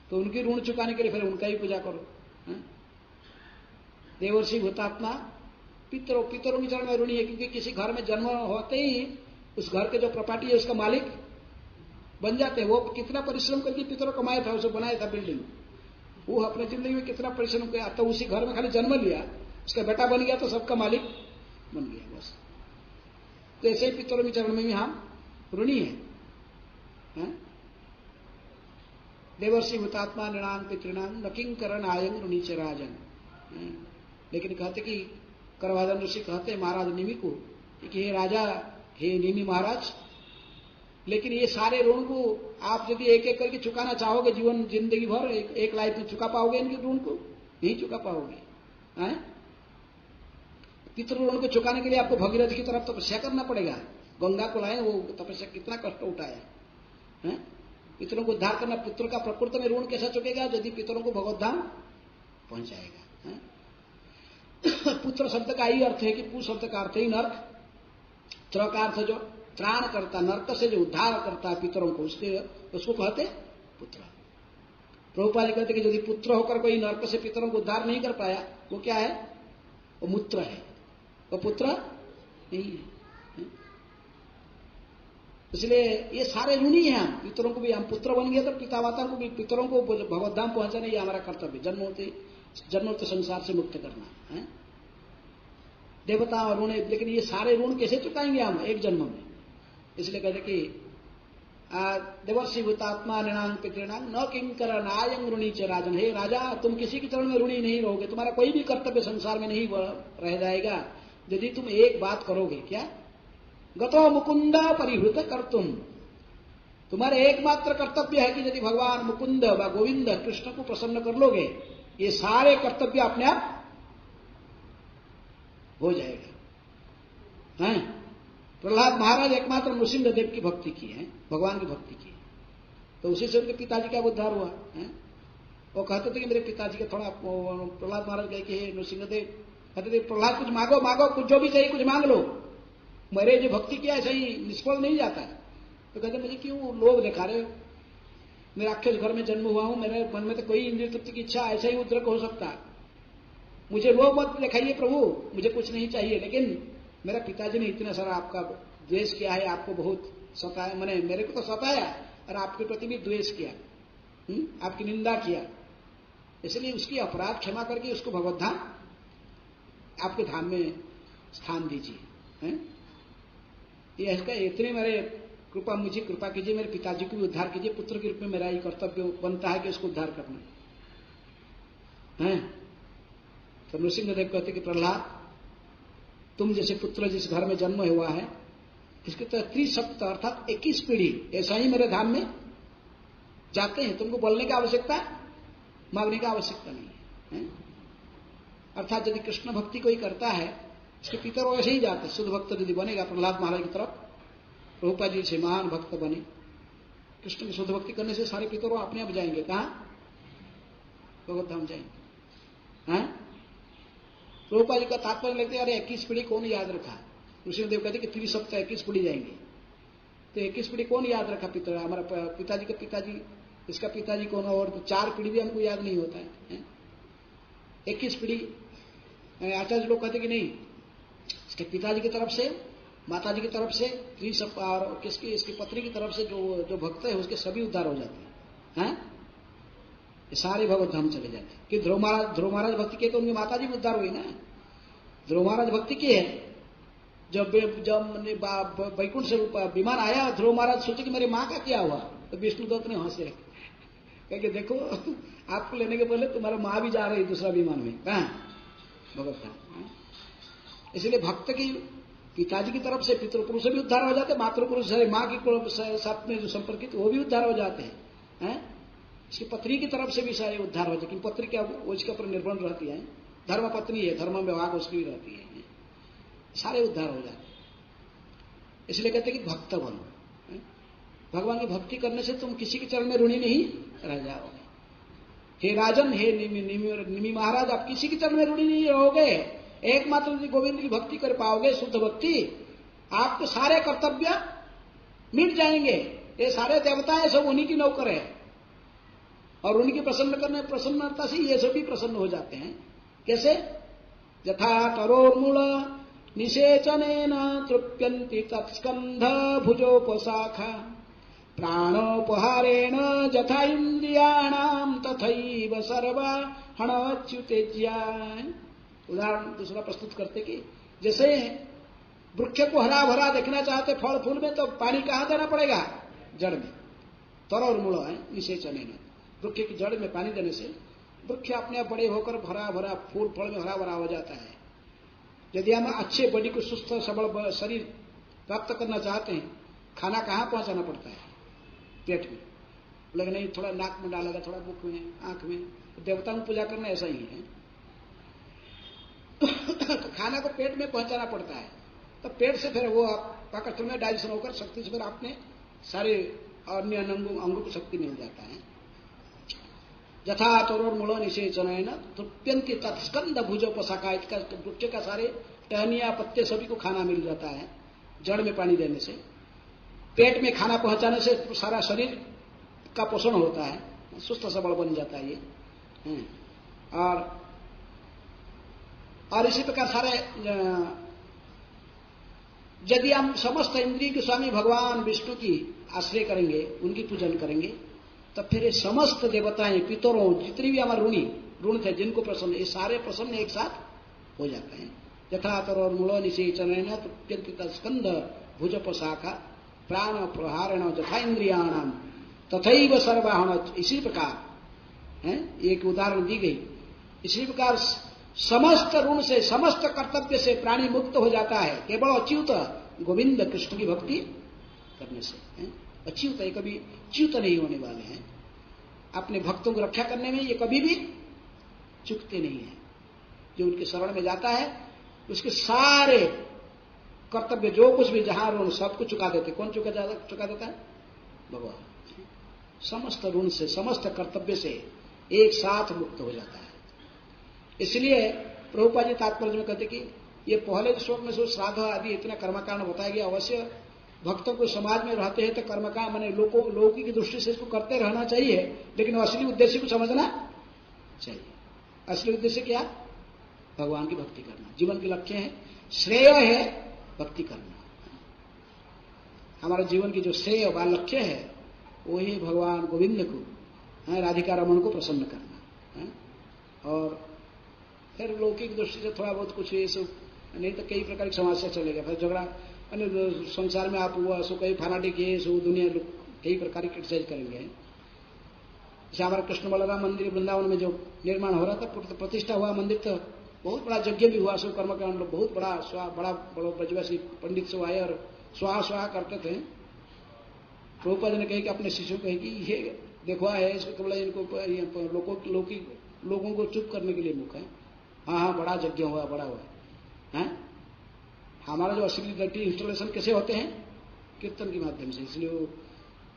तो उनकी ऋण चुकाने के लिए फिर उनका ही पूजा करो। देवर्षि भूतात्मा पितरों के चरण में ऋणी है, क्योंकि किसी घर में जन्म होते ही उस घर के जो प्रॉपर्टी है उसका मालिक बन जाते हैं। वो कितना परिश्रम करके पितरों कमाया था, उसे बनाया था बिल्डिंग, वो अपने जिंदगी में कितना परिश्रम किया, तो उसी घर में खाली जन्म लिया, उसका बेटा बन गया तो सबका मालिक बन गया बस। तो ऐसे ही पितरों के चरण में भी हम ऋणी है। देवर्षि भूतात्मा नृणां पितॄणां न किंकरनायं ऋणी च राजन्। लेकिन कहते कि करवादन ऋषि कहते महाराज निमि को कि हे राजा, हे निमि महाराज, लेकिन ये सारे ऋण को आप यदि एक एक करके चुकाना चाहोगे जीवन जिंदगी भर एक लाइफ में चुका पाओगे? इनके ऋण को नहीं चुका पाओगे। पितृ ऋण को चुकाने के लिए आपको भगीरथ की तरफ तपस्या करना पड़ेगा। गंगा को लाए, वो तपस्या कितना कष्ट उठाया। पितरों को उद्धार करना, पितरों का प्रकृति में ऋण कैसा चुकेगा? यदि पितरों को भगवत धाम पहुंचाएगा। पुत्र शब्द का ही अर्थ है कि पु शब्द का अर्थ ही नर्क, त्र का अर्थ जो त्राण करता, नर्क से जो उद्धार करता है पितरों को, उसको कहते पुत्र। प्रभुपाद जी कहते कि यदि पुत्र होकर कोई नर्क से पितरों को उद्धार नहीं कर पाया, वो क्या है? वो मूत्र है, वो पुत्र नहीं है। इसलिए ये सारे ऋणी हैं। हम पितरों को भी, हम पुत्र बन गए तो पिता माता को भी, पितरों को भगवत धाम पहुंचाना ये हमारा कर्तव्य, जन्मों संसार से मुक्त करना है। देवता और ऋण, लेकिन ये सारे ऋण कैसे चुकाएंगे हम एक जन्म में? इसलिए कहते कि देवर्षि भूतात्मा नृणां पितॄणां न किंकरनायं ऋणी च राजन्। हे राजा, तुम किसी के चरण में ऋणी नहीं रहोगे, तुम्हारा कोई भी कर्तव्य संसार में नहीं रह जाएगा यदि तुम एक बात करोगे। क्या? गतो मुकुंद परिहृत कर्तुम। तुम्हारे एकमात्र कर्तव्य है कि यदि भगवान मुकुंद व गोविंद कृष्ण को प्रसन्न कर लोगे, ये सारे कर्तव्य अपने आप हो जाएगा। प्रहलाद महाराज एकमात्र नृसिंह देव की भक्ति की है, भगवान की भक्ति की, तो उसी से उनके पिताजी का उद्धार हुआ है। वो कहते थे कि मेरे पिताजी का थोड़ा, प्रहलाद महाराज कहे कि हे नृसिंह देव, कहते थे प्रहलाद कुछ मांगो मांगो, कुछ जो भी चाहिए कुछ मांग लो, मेरे जो भक्ति किया ऐसा ही निष्फल नहीं जाता है। तो कहते मुझे क्यों लोभ दिखा रहे हो, मेरा राक्षस घर में जन्म हुआ हूं, मेरे मन में तो कोई इंद्रिय तृप्ति की इच्छा ऐसा ही उद्रेक हो सकता है, मुझे लोभ मत दिखाइए प्रभु, मुझे कुछ नहीं चाहिए। लेकिन मेरा पिताजी ने इतना सारा आपका द्वेष किया है, आपको बहुत सताया, मैंने मेरे को तो सताया और आपके प्रति भी द्वेष किया, आपकी निंदा किया, इसलिए उसकी अपराध क्षमा करके उसको भगवत धाम, आपके धाम में स्थान दीजिए। ये इसका इतने मेरे कृपा, मुझे कृपा कीजिए, मेरे पिताजी को भी उद्धार कीजिए, पुत्र के रूप में मेरा ये कर्तव्य बनता है कि उसको उद्धार करना है। तो नृसिंहदेव कहते कि प्रहलाद, तुम जैसे पुत्र जिस घर में जन्म हुआ है, इसके तो 30 अर्थात 21 पीढ़ी ऐसा ही मेरे धाम में जाते हैं, तुमको बोलने की आवश्यकता, मांगने की आवश्यकता नहीं है। अर्थात यदि कृष्ण भक्ति कोई करता है, उसके पितर वैसे ही जाते, शुद्ध भक्त यदि बनेगा प्रहलाद महाराज की तरफ, प्रभुपाद जी से महान भक्त बने, कृष्ण की शुद्ध भक्ति करने से सारे पितरों अपने आप जाएंगे, कहां? भगवत धाम जाएंगे। प्रभुपाद जी का तात्पर्य लगते हैं, अरे 21 पीढ़ी कौन याद रखा? नृसिंहदेव कहते कि 30 सप्ताह 21 पीढ़ी जाएंगे, तो 21 पीढ़ी कौन याद रखा? पितर, हमारा पिताजी का पिताजी, इसका पिताजी कौन, और तो 4 पीढ़ी भी हमको याद नहीं होता है। 21 पीढ़ी आचार्य लोग कहते कि नहीं, इसके पिताजी की तरफ से, माताजी की तरफ से, और किसकी, इसकी पत्नी की तरफ से जो भक्त है उसके सभी उद्धार हो जाते हैं, ये सारे भगवत धाम चले जाते हैं। कि ध्रुव महाराज भक्ति किए तो उनकी माताजी भी उद्धार हुई ना। ध्रुव महाराज भक्ति की है, जब वैकुंठ से विमान आया, ध्रुव महाराज सोचे कि मेरी माँ का क्या हुआ, तो विष्णुदत्त ने हंसे, कहे देखो आपको लेने के पहले तुम्हारा माँ भी जा रही दूसरा विमान में, कहा भगवत धाम। इसलिए भक्त की पिताजी की तरफ से पितृपुरुष से भी उद्धार हो जाते, मातृपुरुष से माँ के साथ में जो संपर्कित वो भी उद्धार हो जाते हैं। इसकी पत्नी की तरफ से भी सारे उद्धार हो जाते, पत्नी क्या वो इसके ऊपर निर्भर रहती है, धर्म पत्नी है, धर्म विभाग उसकी भी रहती है, सारे उद्धार हो जाते। इसलिए कहते कि भक्त बनो, भगवान की भक्ति करने से तुम किसी के चरण में ऋणी नहीं रह जाओगे। हे राजन, हे निमि महाराज, आप किसी के चरण में ऋणी नहीं रहोगे, एकमात्र यदि गोविंद की भक्ति कर पाओगे, शुद्ध भक्ति, आपके सारे कर्तव्य मिट जाएंगे। ये सारे देवता है, सब उन्हीं की नौकर है, और उनकी प्रसन्नता से ये सभी प्रसन्न हो जाते हैं। कैसे? यथा तरोर्मूल निषेचनेन तृप्यन्ति तत्स्कंध भुजोपशाखा, प्राणोपहारेण यथा इंद्रियाणाम तथैव सर्वाहणच्युतेज्या। उदाहरण दूसरा प्रस्तुत करते कि जैसे वृक्ष को हरा भरा देखना चाहते फल फूल में, तो पानी कहां देना पड़ेगा? जड़ में। तर और मूल है निषेचनेन, वृक्ष की जड़ में पानी देने से वृक्ष अपने आप बड़े होकर भरा भरा फूल फल में हरा भरा हो जाता है। यदि हम अच्छे बॉडी को सुस्त सबल शरीर प्राप्त करना चाहते हैं, खाना कहां पहुंचाना पड़ता है? पेट में। लेकिन नहीं, थोड़ा नाक में डालेगा, थोड़ा मुख में, आंख में, देवताओं की पूजा करना ऐसा ही है। तो खाना को पेट में पहुंचाना पड़ता है, तो पेट से फिर वो पाकस्थल में डाइजेशन होकर शक्ति से फिर आपने सारे अन्य अंगों को शक्ति मिल जाता है। यथा तरोर्मूल निषेचनेन तृप्यन्ति तत्स्कंद भुजोपशाखा, वृक्ष का सारे टहनिया पत्ते सभी को खाना मिल जाता है जड़ में पानी देने से। पेट में खाना पहुंचाने से सारा शरीर का पोषण होता है, सुस्त सबल बन जाता है ये। और इसी प्रकार सारे यदि हम समस्त इंद्रिय के स्वामी भगवान विष्णु की आश्रय करेंगे, उनकी पूजन करेंगे, तब फिर ये समस्त देवताएं, पितरों, जितनी भी हमारे ऋण थे, जिनको प्रसन्न, ये सारे प्रसन्न एक साथ हो जाते हैं। यथा तरोर्मूल निषेचनेन तृप्यन्ति स्कंद भुजोपशाखा, प्राण प्रहारेण यथा इंद्रियाणाम तथैव सर्वाहण। इसी प्रकार एक उदाहरण दी गई, इसी प्रकार समस्त ऋण से, समस्त कर्तव्य से प्राणी मुक्त हो जाता है, केवल अच्युत गोविंद कृष्ण की भक्ति करने से। अच्युत है, कभी च्युत नहीं होने वाले हैं। अपने भक्तों को रक्षा करने में ये कभी भी चुकते नहीं है। जो उनके शरण में जाता है उसके सारे कर्तव्य, जो कुछ भी जहां ऋण, सबको चुका देते। कौन चुका देता है? भगवान। समस्त ऋण से, समस्त कर्तव्य से एक साथ मुक्त हो जाता है। इसलिए प्रभुपाद जी तात्पर्य में कहते कि ये पहले श्लोक में श्राद्ध आदि इतना कर्मकांड बताया गया, अवश्य भक्तों को समाज में रहते हैं तो कर्मकांड मैंने लौकिक की दृष्टि से इसको करते रहना चाहिए, लेकिन असली उद्देश्य को समझना चाहिए। असली उद्देश्य क्या? भगवान की भक्ति करना जीवन के लक्ष्य है, श्रेय है भक्ति करना। हमारे जीवन की जो श्रेय व लक्ष्य है वो ही भगवान गोविंद को, राधिका रमन को प्रसन्न करना है। और फिर लौकिक दृष्टि से थोड़ा बहुत कुछ ये सब नहीं तो कई प्रकार की समस्या चलेगा, फिर झगड़ा संसार में आप हुआ सो कई फनाटिक है सो दुनिया लोग कई प्रकार की क्रिटिसाइज करेंगे। जैसे हमारा कृष्ण बलराम मंदिर वृंदावन में जो निर्माण हो रहा था, प्रतिष्ठा हुआ मंदिर, तो बहुत बड़ा यज्ञ भी हुआ, सब कर्मकांड लोग बहुत बड़ा ब्रजवासी पंडित सब आए और स्वाहा स्वाहा करते थे। प्रभुपाद ने कहे कि अपने शिष्यों को कहे कि ये देखवा है, इसको केवल इनको लोगों को चुप करने के लिए मुख है। हाँ बड़ा यज्ञ हुआ, बड़ा हुआ है। हमारा जो असली डटी इंस्टॉलेशन कैसे होते हैं? कीर्तन के माध्यम से। इसलिए वो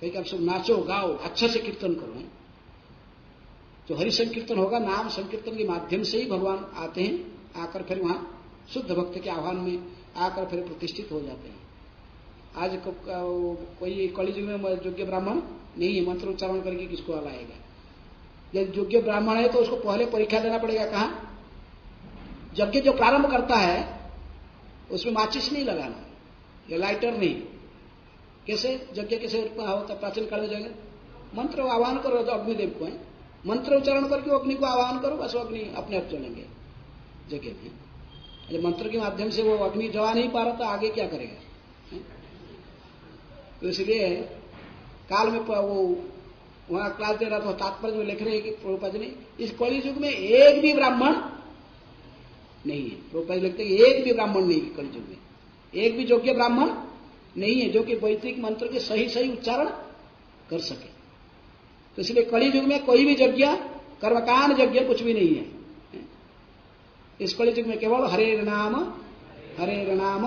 कहे कि आप सब नाचो गाओ, अच्छा से कीर्तन करो। जो हरि संकीर्तन होगा, नाम संकीर्तन के माध्यम से ही भगवान आते हैं, आकर फिर वहां शुद्ध भक्त के आह्वान में आकर फिर प्रतिष्ठित हो जाते हैं। आज कोई कलियुग में योग्य ब्राह्मण नहीं है, मंत्र उच्चारण करके किसको लाएगा? यदि योग्य ब्राह्मण है तो उसको पहले परीक्षा देना पड़ेगा। कहाँ? यज्ञ जो प्रारंभ करता है उसमें माचिस नहीं लगाना या लाइटर नहीं। कैसे यज्ञ कैसे होता? प्राचीन काल में जाएंगे मंत्र आह्वान करो अग्निदेव को, मंत्र उच्चारण करके अग्नि को आह्वान करो, बस अग्नि अपने आप चलेंगे यज्ञ में। जब मंत्र के माध्यम से वो अग्नि जला नहीं पा रहा तो आगे क्या करेगा? तो इसलिए काल में वो वहां क्लास दे रहा था, तात्पर्य में लिख रहे हैं कि प्रभुपाद ने इस कलि युग में एक भी ब्राह्मण नहीं है। प्रभुपाद लिखते हैं एक भी ब्राह्मण नहीं है कलि युग में, एक भी योग्य ब्राह्मण नहीं है जो कि वैदिक मंत्र के सही सही उच्चारण कर सके। तो इसलिए कलि युग में कोई भी यज्ञ कर्मकांड यज्ञ कुछ भी नहीं है। इस कलि युग में केवल हरेर नाम हरेर नाम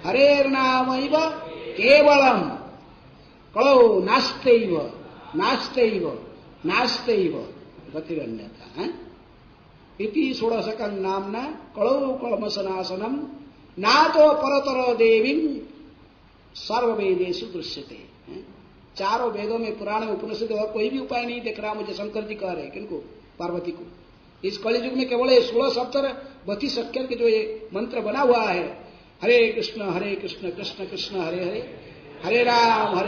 हरेर नाम केवलम कलो नास्तेव नास्तेव नास्तेव गतिरन्यथा इति षोडशकं नामना कलो कलमसनासनम ना तो परतर देवी सर्ववेदेषु दृश्यते। चारों वेदों में, पुराण में, उपनिषद और कोई भी उपाय नहीं दिख रहा मुझे। शंकर जी कह रहे हैं किनको? पार्वती को। इस कलि युग में केवल ये 16 सप्तर 32 अक्षर के जो ये मंत्र बना हुआ है, हरे कृष्ण कृष्ण कृष्ण हरे हरे, हरे राम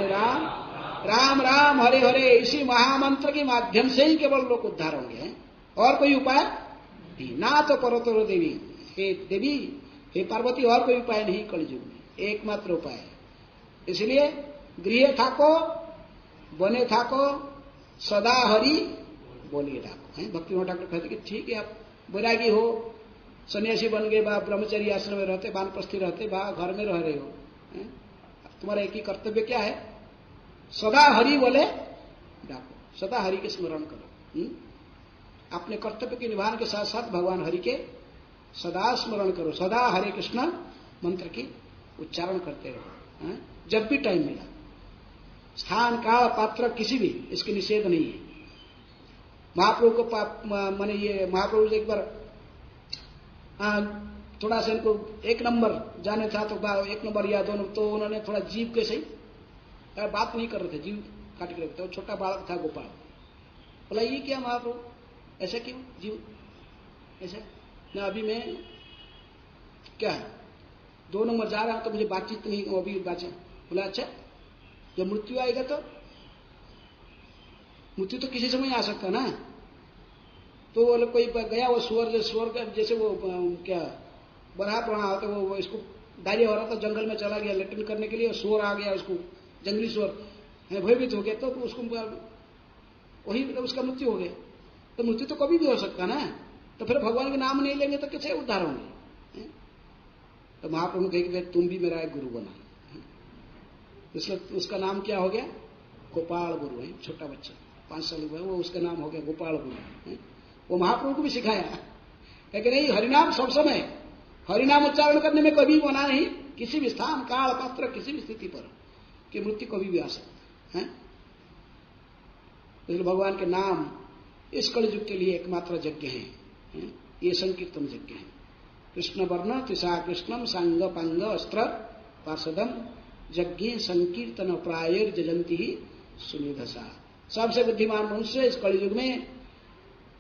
राम राम हरे हरे, इसी महामंत्र के माध्यम से ही केवल लोग उद्धार होंगे। और कोई उपाय नहीं। ना तो परतरो देवी, हे देवी हे पार्वती, और कोई उपाय नहीं कलयुग में, एकमात्र उपाय है। इसलिए गृह थाको बने थाको सदा हरि बोलिए ठाको। भक्ति ठाकुर कहते कि ठीक है आप वैरागी हो, सन्यासी बन गए, बा ब्रह्मचर्य आश्रम में रहते, वानप्रस्थी रहते, बा घर में रह रहे हो, तुम्हारा एक ही कर्तव्य क्या है? सदा हरि बोले डाको, सदा हरि के स्मरण करो। अपने कर्तव्य के निभान के साथ साथ भगवान हरि के सदा स्मरण करो, सदा हरे कृष्ण मंत्र की उच्चारण करते रहो जब भी टाइम मिला। स्थान काल पात्र किसी भी इसके निषेध नहीं है। महाप्रभु को माने ये महाप्रभु से एक बार थोड़ा सा इनको 1 नंबर जाने था, तो 1 नंबर या 2 नंबर, तो उन्होंने थोड़ा जीव के सही बात नहीं कर रहे थे, जीव काट के रखते। छोटा बालक था गोपाल, बोला ये क्या महाप्रभु ऐसा क्यों जीव ऐसा ना? अभी मैं क्या है 2 नंबर जा रहा हूं तो मुझे बातचीत नहीं, अभी बातचीत। बोला अच्छा, जब मृत्यु आएगा तो मृत्यु तो किसी समय आ सकता ना। तो वो कोई गया, वो सुअर का जैसे वो क्या बरहा पड़ा होता, वो इसको डायरिया हो रहा था, जंगल में चला गया लेटरिन करने के लिए, सुअर आ गया, उसको जंगली सुअर भयभीत हो गया, तो उसको वही उसका मृत्यु हो गया। तो मृत्यु तो कभी भी हो सकता ना, तो फिर भगवान के नाम नहीं लेंगे तो कैसे उद्धार होंगे? तो महाप्रभु कहे कि तुम भी मेरा एक गुरु बना। इसलिए उसका नाम क्या हो गया? गोपाल गुरु है। छोटा बच्चा 5 साल हुआ, वो उसका नाम हो गया गोपाल गुरु। वो महाप्रभु को भी सिखाया है कि नहीं, हरिनाम सब समय, हरिनाम उच्चारण करने में कभी मना नहीं, किसी भी स्थान काल पात्र किसी भी स्थिति पर कि मृत्यु कभी भी आ सकता है। इसलिए भगवान के नाम इस कलयुग के लिए एकमात्र यज्ञ है। ये संकीर्तन यज्ञ है। कृष्ण वर्ण तिसा कृष्णम सांग पांग अस्त्र पार्षदम यज्ञ संकीर्तन प्रायर जजंती ही सुनिधसा। सबसे बुद्धिमान मनुष्य इस कलयुग में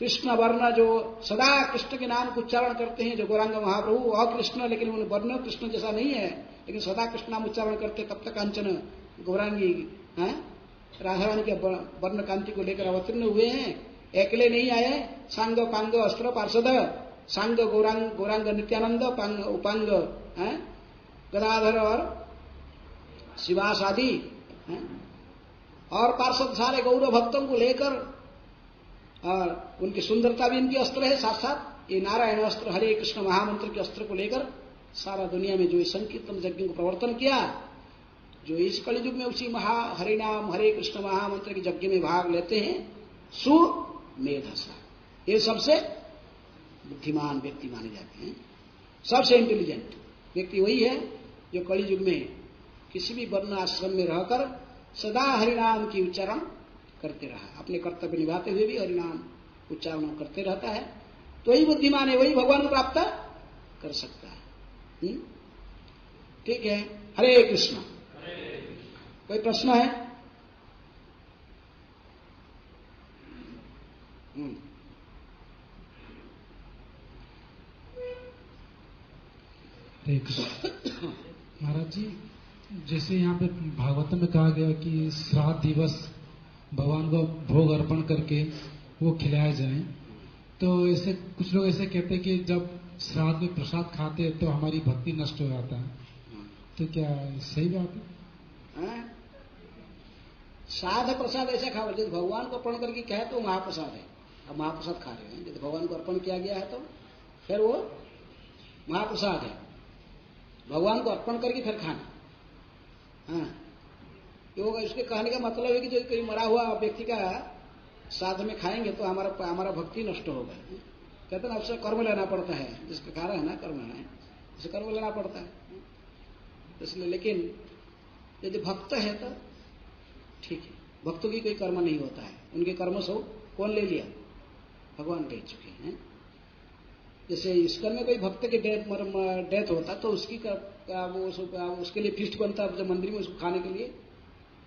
कृष्ण वर्ण जो सदा कृष्ण के नाम को उच्चारण करते हैं, जो गौरांग महाप्रभु अकृष्ण, लेकिन उन वर्ण कृष्ण जैसा नहीं है, लेकिन सदा कृष्ण नाम उच्चारण करते, तब तक कांचन गौरांगी राधा रानी के वर्ण कांति को लेकर अवतीर्ण हुए हैं। अकेले नहीं आए, सांग पांग अस्त्र पार्षद, सांग गौरांग नित्यानंद, उपांग गदाधर और शिवास आदि और पार्षद सारे गौरव भक्तों को लेकर, और उनकी सुंदरता भी इनकी अस्त्र है। साथ साथ ये नारायण अस्त्र हरे कृष्ण महामंत्र के अस्त्र को लेकर सारा दुनिया में जो इस संकीर्तन यज्ञ को प्रवर्तन किया, जो इस कलयुग में उसी हरिनाम हरे कृष्ण महामंत्र के यज्ञ में भाग लेते हैं, सुमेधसा, ये सबसे बुद्धिमान व्यक्ति माने जाते हैं। सबसे इंटेलिजेंट व्यक्ति वही है जो कलयुग में किसी भी वर्ण आश्रम में रहकर सदा हरिनाम की उच्चारण करते रहा, अपने कर्तव्य निभाते हुए भी हरिनाम उच्चारण करते रहता है, तो वही बुद्धिमान है, वही भगवान को प्राप्त कर सकता है। ठीक है, हरे कृष्ण। कोई प्रश्न है?
हरे कृष्ण। महाराज जी, जैसे यहाँ पे भागवत में कहा गया कि श्राद्ध दिवस भगवान को भोग अर्पण करके वो खिलाया जाए, तो ऐसे कुछ लोग ऐसे कहते हैं कि जब श्राद्ध में प्रसाद खाते हैं तो हमारी भक्ति नष्ट हो जाता है, तो क्या सही बात है?
श्राद्ध प्रसाद ऐसा खाओ, यदि भगवान को अर्पण करके कहे तो महाप्रसाद है। अब महाप्रसाद खा रहे हैं, यदि भगवान को अर्पण किया गया है तो फिर वो महाप्रसाद है, भगवान को अर्पण करके फिर खाना। योग इसके कहने का मतलब है कि जो कोई मरा हुआ व्यक्ति का श्राद्ध में खाएंगे तो हमारा भक्ति नष्ट होगा। कहते ना, उससे कर्म लेना पड़ता है, जिसका कारण है ना कर्म लेना है, उसे कर्म लेना पड़ता है इसलिए। लेकिन यदि भक्त है तो ठीक है, भक्तों की कोई कर्म नहीं होता है, उनके कर्म सब कौन ले लिया? भगवान ले चुके हैं। जैसे इसकर में कोई भक्त की डेथ होता तो उसकी उसके लिए फीस्ट बनता जब मंदिर में उसको खाने के लिए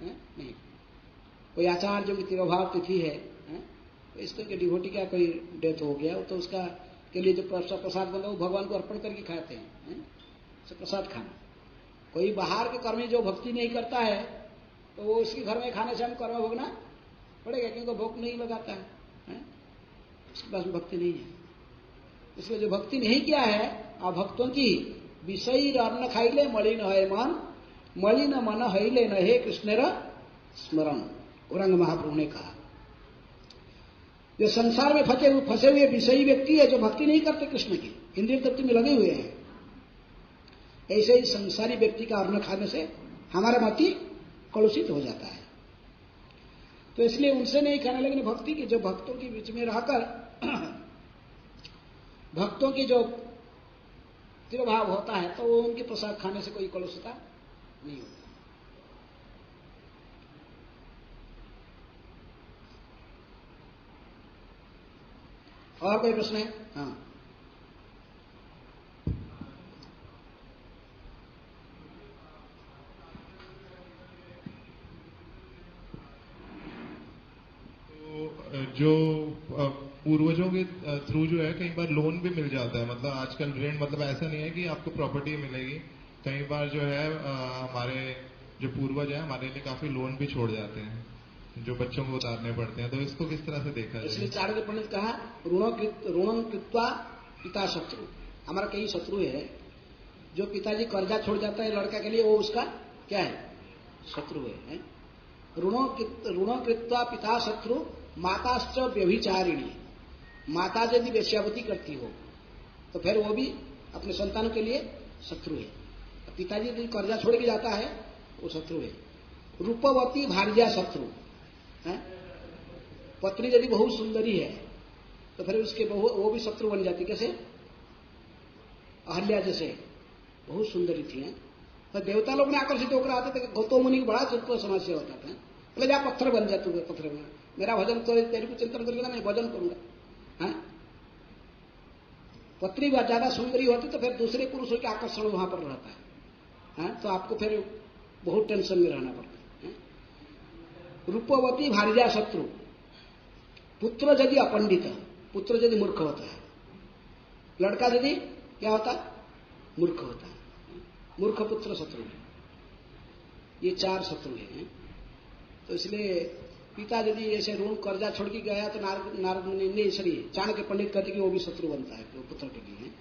नहीं। कोई आचार्य जो कि तिरोभाव तिथि है, तो इसको के डिवोटी का कोई डेथ हो गया तो उसका के लिए जो प्रसाद बनता है वो भगवान को अर्पण करके खाते हैं, प्रसाद खाना। कोई बाहर के कर्मी जो भक्ति नहीं करता है तो वो उसके घर में खाने से हम कर्म भोगना पड़ेगा, क्योंकि भोग नहीं लगाता है, उसके पास भक्ति नहीं है। इसलिए जो भक्ति नहीं किया है, और भक्तों की विषयी अन्न खाइले मलिन है मन, मलिन मन हईले न हे कृष्णेर स्मरण, औरंग महाप्रभु ने कहा। जो संसार में फंसे हुए विषयी व्यक्ति है, जो भक्ति नहीं करते कृष्ण की, इंद्रिय तृप्ति में लगे हुए हैं, ऐसे ही संसारी व्यक्ति का अन्न खाने से हमारा मति कलुषित हो जाता है। तो इसलिए उनसे नहीं खाना, लेकिन भक्ति की जो भक्तों के बीच में रहकर भक्तों की जो तिरोभाव होता है तो वो उनके प्रसाद खाने से कोई कलुषता नहीं होता। और कोई प्रश्न है? हाँ,
जो पूर्वजों के थ्रू जो है कई बार लोन भी मिल जाता है, मतलब आजकल ऋण, मतलब ऐसा नहीं है कि आपको प्रॉपर्टी मिलेगी, कई बार जो है हमारे जो पूर्वज है हमारे लिए काफी लोन भी छोड़ जाते हैं जो बच्चों को उतारने पड़ते हैं, तो इसको किस तरह से देखा जाए?
इसलिए चाणक्य पंडित कहा ऋणम कृत्वा पिता शत्रु। हमारा कई शत्रु है, जो पिताजी कर्जा छोड़ जाता है लड़का के लिए, वो उसका क्या है? शत्रु है। ऋणो कृत्वा पिता शत्रु माताश्च व्यभिचारिणी। माता यदि वेश्यावती करती हो तो फिर वो भी अपने संतानों के लिए शत्रु है। पिताजी यदि कर्जा छोड़ के जाता है वो शत्रु है। रूपवती भार्या शत्रु है। पत्नी यदि बहुत सुंदरी है तो फिर उसके वो भी शत्रु बन जाती। कैसे? अहल्या जैसे बहुत सुंदरी थी है? तो देवता लोग ने आकर्षित होकर आते थे। गौतम मुनि को बड़ा समस्या होता था, बोले जा पत्थर बन जा, तू पत्थर बना, मेरा भजन तो तेरे को चिंतन करके ना मैं भजन करूंगा। पत्नी ज्यादा सुंदरी होती तो फिर दूसरे पुरुषों के आकर्षण वहां पर रहता है, तो आपको फिर बहुत टेंशन में रहना पड़ता है। रूपवती भार्या शत्रु, पुत्र यदि अपंडित, पुत्र यदि मूर्ख होता है, लड़का यदि क्या होता है, मूर्ख होता है, मूर्ख पुत्र शत्रु है। ये 4 शत्रु हैं। तो इसलिए पिता यदि ऐसे ऋण कर्जा छोड़ के गया तो नारद मुनि चाणक्य पंडित कहते कि वो भी शत्रु बनता है तो पुत्र के लिए।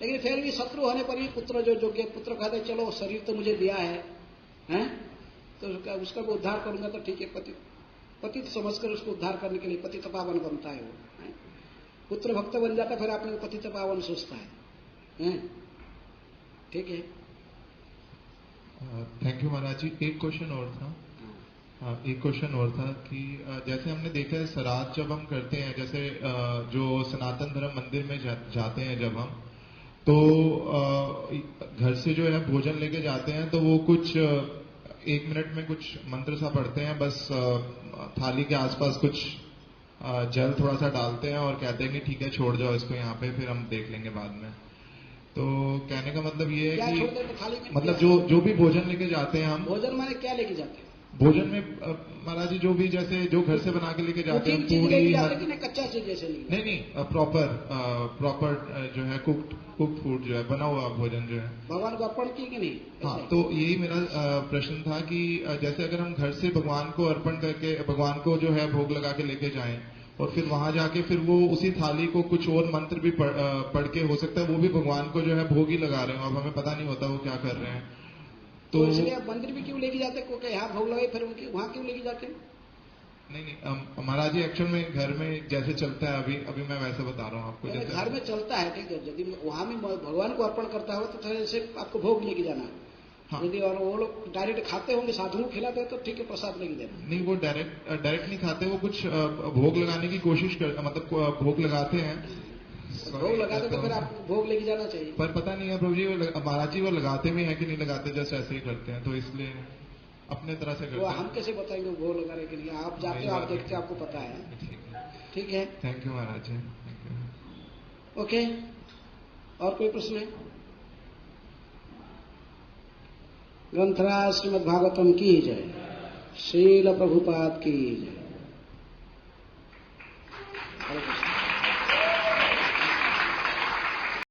लेकिन फिर भी शत्रु होने पर भी पुत्र जो योग्य पुत्र कहते चलो शरीर तो मुझे दिया है तो उसका भी उद्धार करूंगा तो ठीक है, पतित समझकर उसको उद्धार करने के लिए पतित पावन बनता है वो। पुत्र भक्त बन जाता फिर आपने पतित पावन सोचता है। ठीक है।
थैंक यू महाराज जी। एक क्वेश्चन और था कि जैसे हमने देखा है श्राद्ध जब हम करते हैं, जैसे जो सनातन धर्म मंदिर में जाते हैं जब हम, तो घर से जो है भोजन लेके जाते हैं तो वो कुछ 1 मिनट में कुछ मंत्र सा पढ़ते हैं, बस थाली के आसपास कुछ जल थोड़ा सा डालते हैं और कहते हैं कि ठीक है छोड़ जाओ इसको यहाँ पे, फिर हम देख लेंगे बाद में। तो कहने का मतलब ये है कि मतलब जो भी भोजन लेके जाते हैं हम,
भोजन माने क्या लेके जाते हैं?
भोजन में महाराज जी जो भी जैसे जो घर से बना के लेके जाते हैं, पूरी
कच्चा चीज जैसे
नहीं प्रॉपर जो है कुक्ड फूड जो है, बना हुआ भोजन जो है
भगवान को अर्पण की कि नहीं?
हाँ, तो यही मेरा प्रश्न था कि जैसे अगर हम घर से भगवान को अर्पण करके भगवान को जो है भोग लगा के लेके जाएं और फिर वहां जाके फिर वो उसी थाली को कुछ और मंत्र भी पढ़ के हो सकता है वो भी भगवान को जो है भोग ही लगा रहे हो, अब हमें पता नहीं होता वो क्या कर रहे हैं।
तो इसलिए आप मंदिर भी क्यों लेके जाते? क्योंकि यहाँ भोग लगाए फिर वहां क्यों लेके जाते हैं?
नहीं महाराज जी, एक्चुअल में घर में जैसे चलता है अभी मैं वैसे बता रहा हूँ आपको। जैसे
घर में चलता है ठीक है, यदि वहां भी भगवान को अर्पण करता हो तो ऐसे आपको भोग लेके जाना। हाँ। यदि और वो लोग डायरेक्ट खाते होंगे, साधुओं खिलाते हैं तो ठीक है, प्रसाद लेके देना।
नहीं, वो डायरेक्ट नहीं खाते, वो कुछ भोग लगाने की कोशिश कर, मतलब भोग लगाते हैं।
भोग लगाते तो फिर आपको भोग लेके जाना चाहिए।
पर पता नहीं है प्रभु जी, महाराज जी वो लगाते भी हैं कि नहीं लगाते, जस्ट ऐसे ही करते हैं, तो इसलिए अपने तरह से करते हैं।
हम कैसे बताएंगे भोग लगाने के लिए? आप जाते हो, आप देखते हो, आपको पता है। ठीक है,
thank you Maharaj ji.
Okay, और कोई प्रश्न है? ग्रंथराज श्रीमद् भागवतम की जय, श्रील प्रभुपाद की जय।